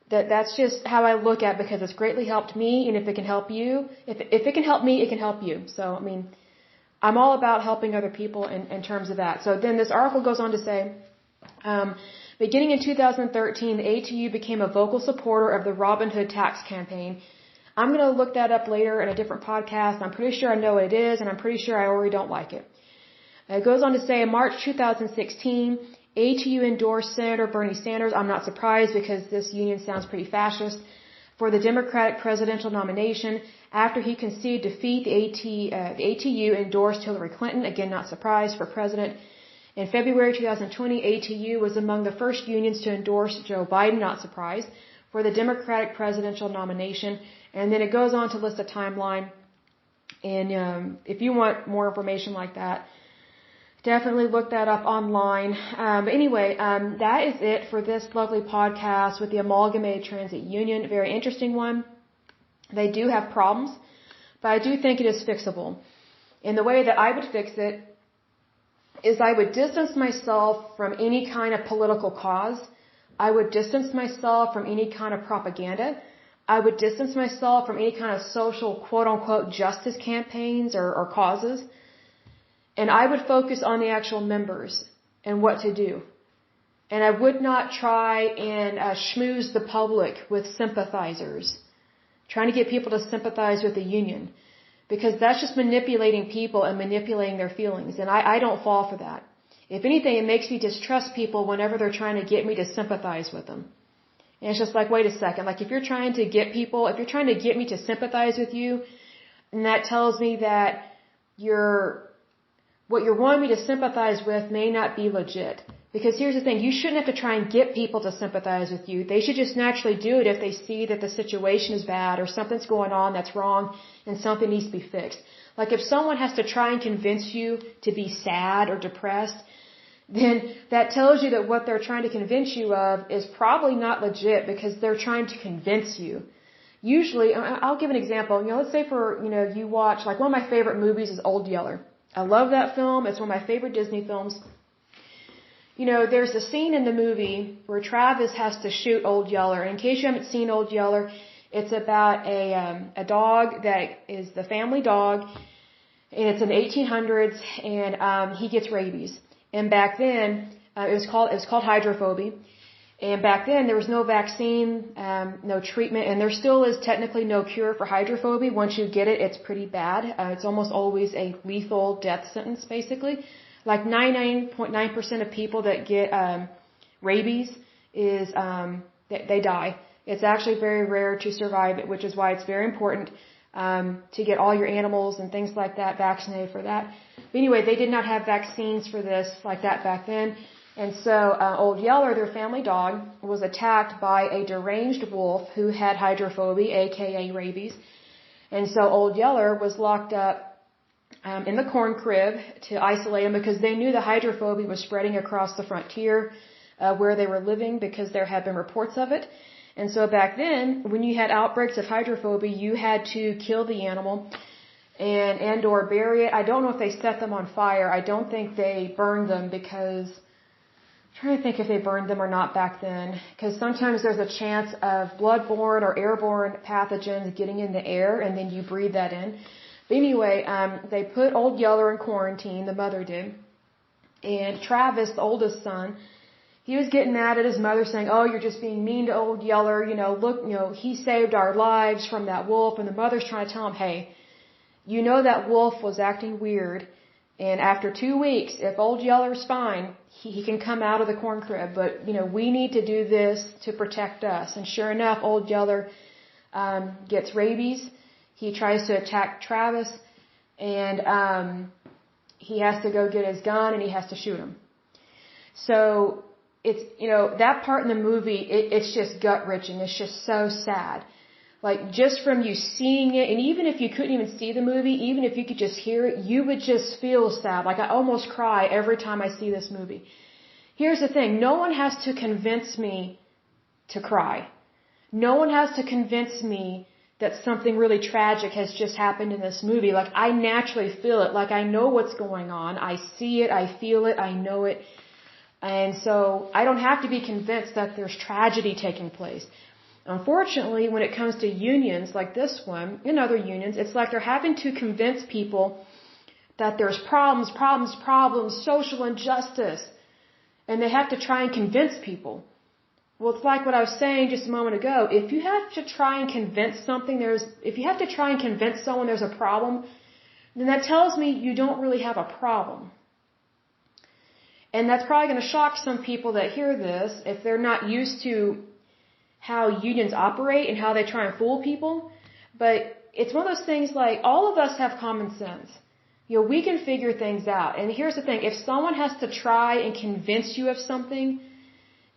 That's just how I look at it, because it's greatly helped me, and if it can help you, if it can help me, it can help you. So, I'm all about helping other people in terms of that. So then this article goes on to say, beginning in 2013, the ATU became a vocal supporter of the Robin Hood tax campaign. I'm going to look that up later in a different podcast. I'm pretty sure I know what it is, and I'm pretty sure I already don't like it. It goes on to say, in March 2016, ATU endorsed Senator Bernie Sanders. I'm not surprised, because this union sounds pretty fascist, for the Democratic presidential nomination. After he conceded defeat, the ATU endorsed Hillary Clinton. Again, not surprised, for president. In February 2020, ATU was among the first unions to endorse Joe Biden. Not surprised, for the Democratic presidential nomination. And then it goes on to list a timeline. And if you want more information like that, definitely look that up online. But anyway, that is it for this lovely podcast with the Amalgamated Transit Union. A very interesting one. They do have problems, but I do think it is fixable. And the way that I would fix it is I would distance myself from any kind of political cause. I would distance myself from any kind of propaganda. I would distance myself from any kind of social, quote-unquote, justice campaigns or causes. And I would focus on the actual members and what to do. And I would not try and schmooze the public with sympathizers, trying to get people to sympathize with the union. Because that's just manipulating people and manipulating their feelings. And I don't fall for that. If anything, it makes me distrust people whenever they're trying to get me to sympathize with them. And it's just wait a second. If you're trying to get me to sympathize with you, and that tells me that what you're wanting me to sympathize with may not be legit. Because here's the thing, you shouldn't have to try and get people to sympathize with you. They should just naturally do it if they see that the situation is bad or something's going on that's wrong and something needs to be fixed. If someone has to try and convince you to be sad or depressed, then that tells you that what they're trying to convince you of is probably not legit, because they're trying to convince you. Usually, I'll give an example. Let's say you watch, one of my favorite movies is Old Yeller. I love that film. It's one of my favorite Disney films. There's a scene in the movie where Travis has to shoot Old Yeller. In case you haven't seen Old Yeller, it's about a dog that is the family dog, and it's in the 1800s, and he gets rabies. And back then, it was called hydrophobia. And back then, there was no vaccine, no treatment, and there still is technically no cure for hydrophobia. Once you get it, it's pretty bad. It's almost always a lethal death sentence, basically. 99.9% of people that get rabies is they die. It's actually very rare to survive it, which is why it's very important to get all your animals and things like that vaccinated for that. But anyway, they did not have vaccines for this like that back then. And so Old Yeller, their family dog, was attacked by a deranged wolf who had hydrophobia, aka rabies. And so Old Yeller was locked up in the corn crib to isolate him because they knew the hydrophobia was spreading across the frontier where they were living because there had been reports of it. And so back then, when you had outbreaks of hydrophobia, you had to kill the animal and or bury it. I don't know if they set them on fire. I don't think they burned them because I'm trying to think if they burned them or not back then, because sometimes there's a chance of bloodborne or airborne pathogens getting in the air and then you breathe that in. But anyway, they put Old Yeller in quarantine, the mother did. And Travis, the oldest son, he was getting mad at his mother saying, "Oh, you're just being mean to Old Yeller, look, he saved our lives from that wolf." And the mother's trying to tell him, "Hey, that wolf was acting weird. And after 2 weeks, if Old Yeller's fine, he can come out of the corn crib. But, we need to do this to protect us." And sure enough, Old Yeller gets rabies. He tries to attack Travis, and he has to go get his gun, and he has to shoot him. So it's, that part in the movie, it's just gut-wrenching. It's just so sad. Like, just from you seeing it, and even if you couldn't even see the movie, even if you could just hear it, you would just feel sad. Like, I almost cry every time I see this movie. Here's the thing. No one has to convince me to cry. No one has to convince me that something really tragic has just happened in this movie. Like, I naturally feel it. Like, I know what's going on. I see it. I feel it. I know it. And so I don't have to be convinced that there's tragedy taking place. Unfortunately, when it comes to unions like this one, and other unions, it's like they're having to convince people that there's problems, social injustice. And they have to try and convince people. Well, it's like what I was saying just a moment ago. If you have to try and convince someone there's a problem, then that tells me you don't really have a problem. And that's probably going to shock some people that hear this if they're not used to how unions operate and how they try and fool people. But it's one of those things like all of us have common sense. We can figure things out. And here's the thing. If someone has to try and convince you of something,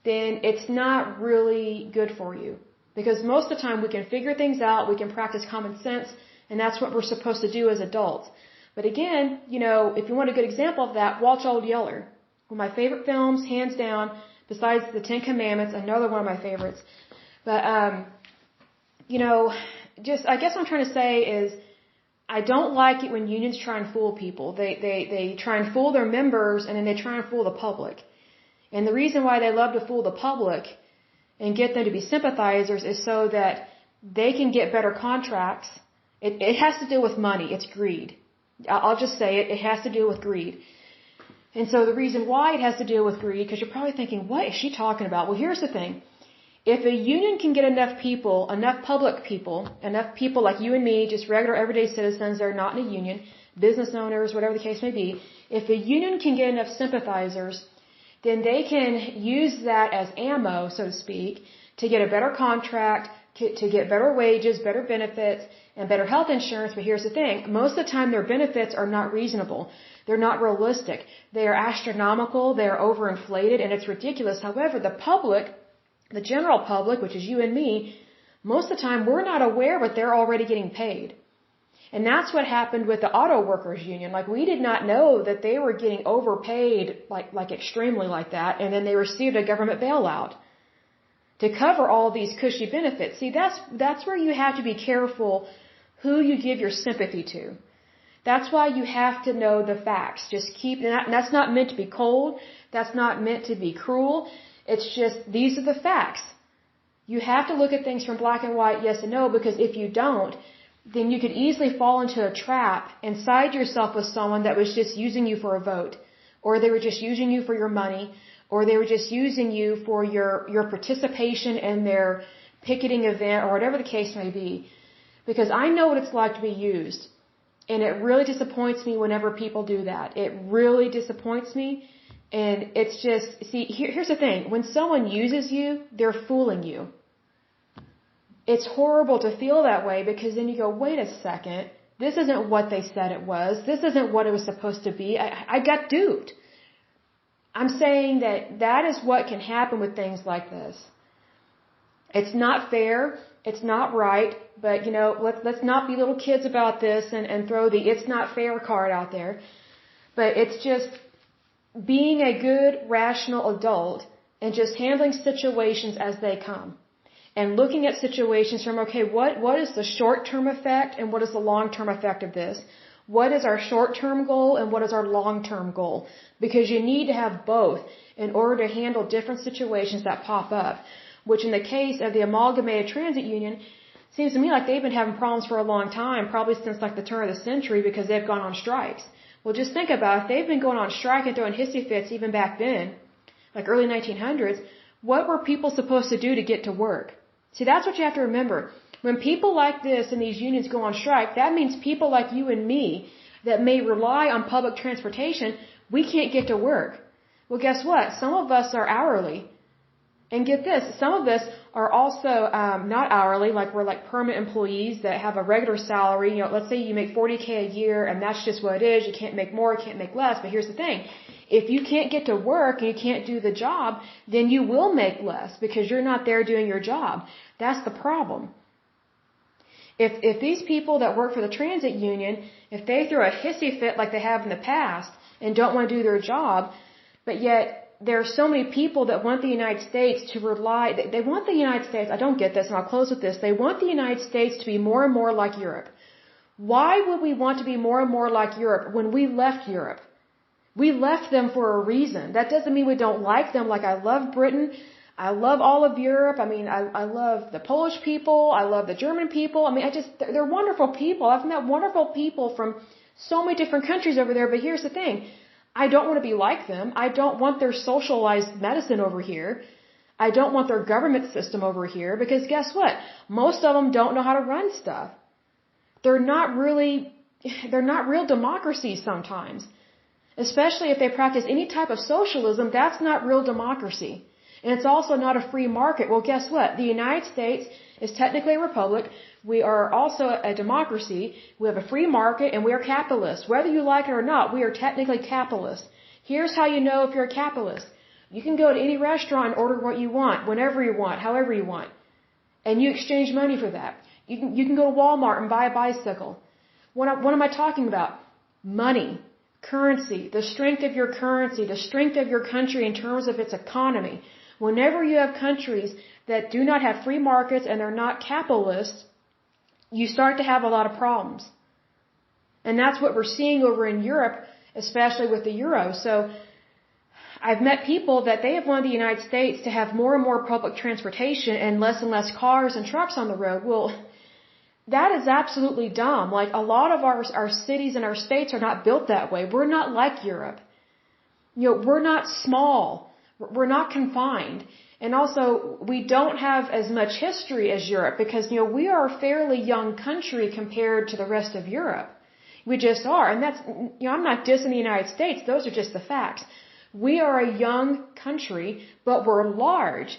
then it's not really good for you. Because most of the time we can figure things out, we can practice common sense, and that's what we're supposed to do as adults. But again, if you want a good example of that, watch Old Yeller. One of my favorite films, hands down, besides the Ten Commandments, another one of my favorites. But, I guess what I'm trying to say is, I don't like it when unions try and fool people. They try and fool their members, and then they try and fool the public. And the reason why they love to fool the public and get them to be sympathizers is so that they can get better contracts. It has to do with money. It's greed. I'll just say it. It has to do with greed. And so the reason why it has to do with greed, because you're probably thinking, what is she talking about? Well, here's the thing. If a union can get enough people, enough public people, enough people like you and me, just regular everyday citizens that are not in a union, business owners, whatever the case may be, if a union can get enough sympathizers, then they can use that as ammo, so to speak, to get a better contract, to get better wages, better benefits, and better health insurance. But here's the thing. Most of the time their benefits are not reasonable. They're not realistic. They are astronomical. They are overinflated, and it's ridiculous. However, the public, the general public, which is you and me, most of the time we're not aware, but they're already getting paid. And that's what happened with the auto workers union. Like, we did not know that they were getting overpaid, like extremely like that, and then they received a government bailout to cover all these cushy benefits. See, that's where you have to be careful who you give your sympathy to. That's why you have to know the facts. And that's not meant to be cold. That's not meant to be cruel. It's just, these are the facts. You have to look at things from black and white, yes and no, because if you don't, then you could easily fall into a trap and side yourself with someone that was just using you for a vote, or they were just using you for your money, or they were just using you for your participation in their picketing event, or whatever the case may be. Because I know what it's like to be used. And it really disappoints me whenever people do that. It really disappoints me. And it's just, see, here's the thing. When someone uses you, they're fooling you. It's horrible to feel that way because then you go, wait a second. This isn't what they said it was. This isn't what it was supposed to be. I got duped. I'm saying that is what can happen with things like this. It's not fair. It's not right. But, let's not be little kids about this and throw the it's not fair card out there. But it's just being a good, rational adult and just handling situations as they come. And looking at situations from, okay, what is the short-term effect and what is the long-term effect of this? What is our short-term goal and what is our long-term goal? Because you need to have both in order to handle different situations that pop up. Which in the case of the Amalgamated Transit Union, seems to me like they've been having problems for a long time, probably since like the turn of the century because they've gone on strikes. Well, just think about it. They've been going on strike and throwing hissy fits even back then, like early 1900s. What were people supposed to do to get to work? See, that's what you have to remember. When people like this and these unions go on strike, that means people like you and me that may rely on public transportation, we can't get to work. Well, guess what? Some of us are hourly. And get this, some of us are also not hourly, like we're like permanent employees that have a regular salary. Let's say you make $40K a year and that's just what it is. You can't make more, you can't make less. But here's the thing. If you can't get to work and you can't do the job, then you will make less because you're not there doing your job. That's the problem. If these people that work for the transit union, if they throw a hissy fit like they have in the past and don't want to do their job, but yet there are so many people that want the United States to rely, they want the United States, I don't get this and I'll close with this, they want the United States to be more and more like Europe. Why would we want to be more and more like Europe when we left Europe? We left them for a reason. That doesn't mean we don't like them. Like I love Britain. I love all of Europe. I love the Polish people. I love the German people. They're wonderful people. I've met wonderful people from so many different countries over there. But here's the thing. I don't want to be like them. I don't want their socialized medicine over here. I don't want their government system over here because guess what? Most of them don't know how to run stuff. They're not real democracies sometimes. Especially if they practice any type of socialism, that's not real democracy. And it's also not a free market. Well, guess what? The United States is technically a republic. We are also a democracy. We have a free market and we are capitalists. Whether you like it or not, we are technically capitalists. Here's how you know if you're a capitalist. You can go to any restaurant and order what you want, whenever you want, however you want. And you exchange money for that. You can go to Walmart and buy a bicycle. What am I talking about? Money. Currency, the strength of your currency, the strength of your country in terms of its economy. Whenever you have countries that do not have free markets and they're not capitalists, you start to have a lot of problems. And that's what we're seeing over in Europe, especially with the euro. So I've met people that they have wanted the United States to have more and more public transportation and less cars and trucks on the road. Well, that is absolutely dumb. Like a lot of our cities and our states are not built that way. We're not like Europe. We're not small. We're not confined. And also, we don't have as much history as Europe because, we are a fairly young country compared to the rest of Europe. We just are. And that's, I'm not dissing the United States. Those are just the facts. We are a young country, but we're large.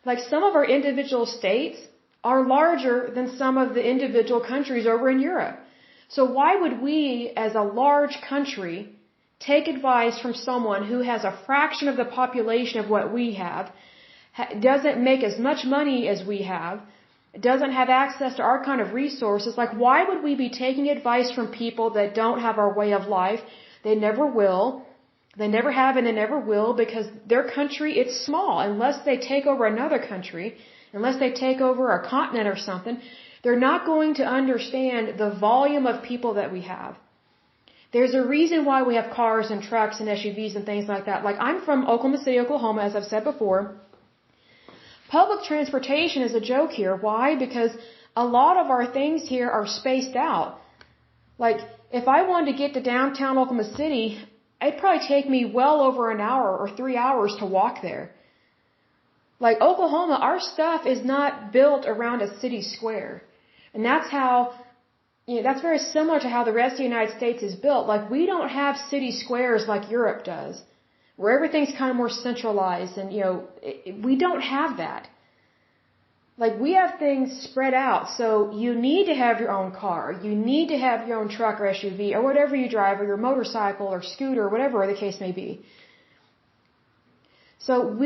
Like some of our individual states are larger than some of the individual countries over in Europe. So why would we, as a large country, take advice from someone who has a fraction of the population of what we have, doesn't make as much money as we have, doesn't have access to our kind of resources? Like, why would we be taking advice from people that don't have our way of life? They never will. They never have and they never will because their country, it's small. Unless they take over another country, unless they take over a continent or something, they're not going to understand the volume of people that we have. There's a reason why we have cars and trucks and SUVs and things like that. Like I'm from Oklahoma City, Oklahoma, as I've said before. Public transportation is a joke here. Why? Because a lot of our things here are spaced out. Like if I wanted to get to downtown Oklahoma City, it'd probably take me well over an hour or 3 hours to walk there. Like Oklahoma, our stuff is not built around a city square. And that's how, that's very similar to how the rest of the United States is built. Like we don't have city squares like Europe does, where everything's kind of more centralized and, we don't have that. Like we have things spread out. So you need to have your own car. You need to have your own truck or SUV or whatever you drive or your motorcycle or scooter or whatever the case may be. So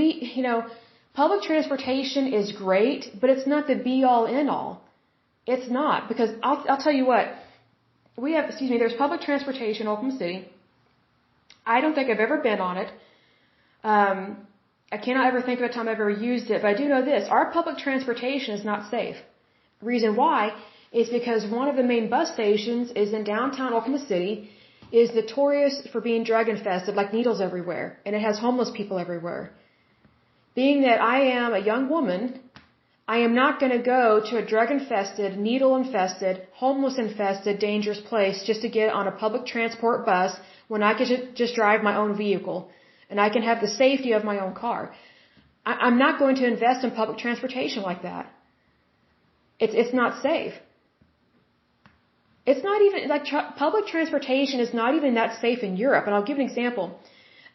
public transportation is great, but it's not the be all end all. It's not, because I'll tell you what, there's public transportation in Oklahoma City. I don't think I've ever been on it. I cannot ever think of a time I've ever used it, but I do know this, our public transportation is not safe. The reason why is because one of the main bus stations is in downtown Oklahoma City, is notorious for being drug infested, like needles everywhere, and it has homeless people everywhere. Being that I am a young woman, I am not going to go to a drug infested, needle infested, homeless infested, dangerous place just to get on a public transport bus when I could just drive my own vehicle and I can have the safety of my own car. I'm not going to invest in public transportation like that. It's not safe. It's not even, public transportation is not even that safe in Europe. And I'll give an example.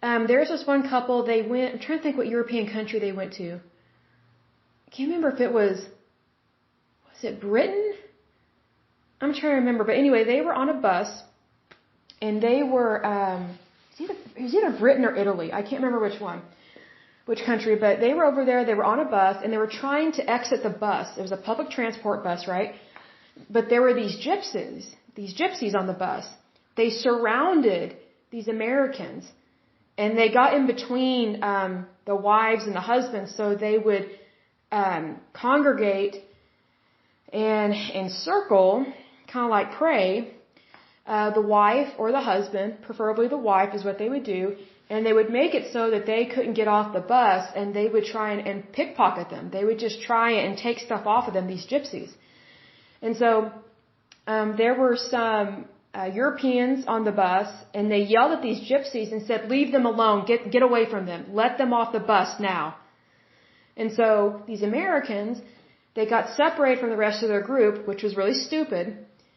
There's this one couple, I'm trying to think what European country they went to. I can't remember if it was it Britain? I'm trying to remember. But anyway, they were on a bus, and they were, it was either Britain or Italy. I can't remember which country, but they were over there, they were on a bus, and they were trying to exit the bus. It was a public transport bus, right? But there were these gypsies on the bus. They surrounded these Americans, and they got in between the wives and the husbands, so they would congregate and encircle, kind of like pray, the wife or the husband, preferably the wife is what they would do, and they would make it so that they couldn't get off the bus, and they would try and pickpocket them. They would just try and take stuff off of them, these gypsies. And so there were some Europeans on the bus, and they yelled at these gypsies and said, "Leave them alone, get away from them, let them off the bus now." And so these Americans, they got separated from the rest of their group, which was really stupid,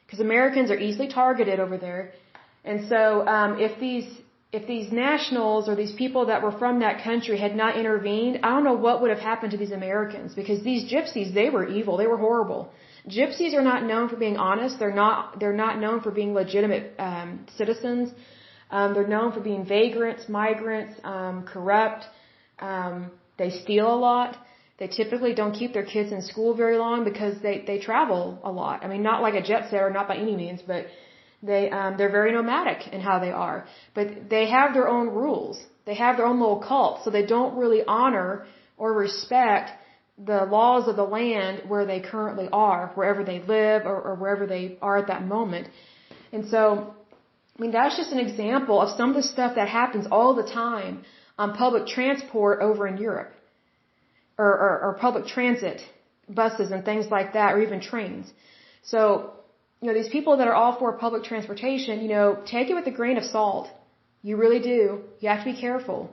because Americans are easily targeted over there. And so if these nationals or these people that were from that country had not intervened, I don't know what would have happened to these Americans, because these gypsies, they were evil, they were horrible. Gypsies are not known for being honest. They're not known for being legitimate citizens. They're known for being vagrants, migrants, corrupt. They steal a lot. They typically don't keep their kids in school very long because they travel a lot. I mean, not like a jet setter, not by any means, but they're very nomadic in how they are. But they have their own rules. They have their own little cult, so they don't really honor or respect the laws of the land where they currently are, wherever they live or wherever they are at that moment. And so, I mean, that's just an example of some of the stuff that happens all the time on public transport over in Europe, or public transit buses and things like that, or even trains. So, these people that are all for public transportation, take it with a grain of salt. You really do. You have to be careful.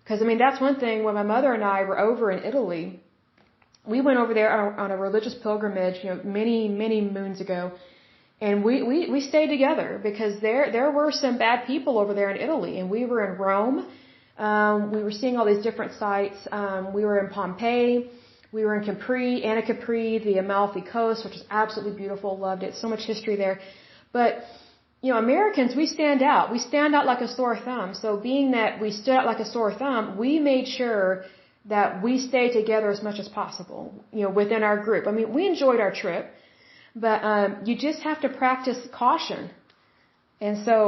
Because, I mean, that's one thing. When my mother and I were over in Italy, we went over there on a religious pilgrimage, many, many moons ago. And we stayed together because there were some bad people over there in Italy. And we were in Rome. We were seeing all these different sites. We were in Pompeii. We were in Anna Capri, the Amalfi Coast, which is absolutely beautiful. Loved it. So much history there. But, Americans, we stand out. We stand out like a sore thumb. So being that we stood out like a sore thumb, we made sure that we stayed together as much as possible, within our group. I mean, we enjoyed our trip, but you just have to practice caution. And so,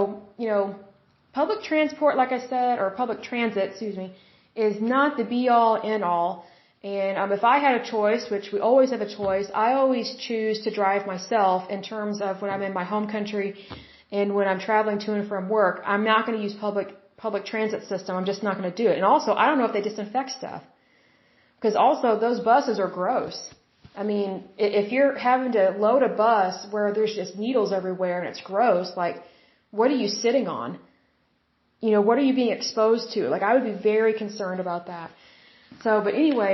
public transport, like I said, or public transit, is not the be all end all. And if I had a choice, which we always have a choice, I always choose to drive myself in terms of when I'm in my home country and when I'm traveling to and from work. I'm not going to use public transit system. I'm just not going to do it. And also, I don't know if they disinfect stuff. Because also, those buses are gross. I mean, if you're having to load a bus where there's just needles everywhere and it's gross, what are you sitting on? What are you being exposed to? I would be very concerned about that. So, but anyway,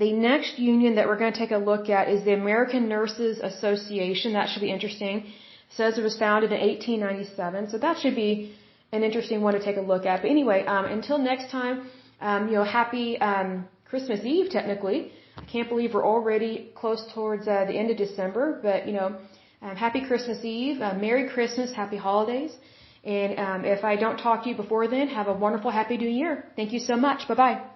the next union that we're going to take a look at is the American Nurses Association. That should be interesting. It says it was founded in 1897, so that should be an interesting one to take a look at. But anyway, until next time, happy Christmas Eve, technically. I can't believe we're already close towards the end of December, but, happy Christmas Eve, Merry Christmas, Happy Holidays. And if I don't talk to you before then, have a wonderful, happy New Year. Thank you so much. Bye-bye.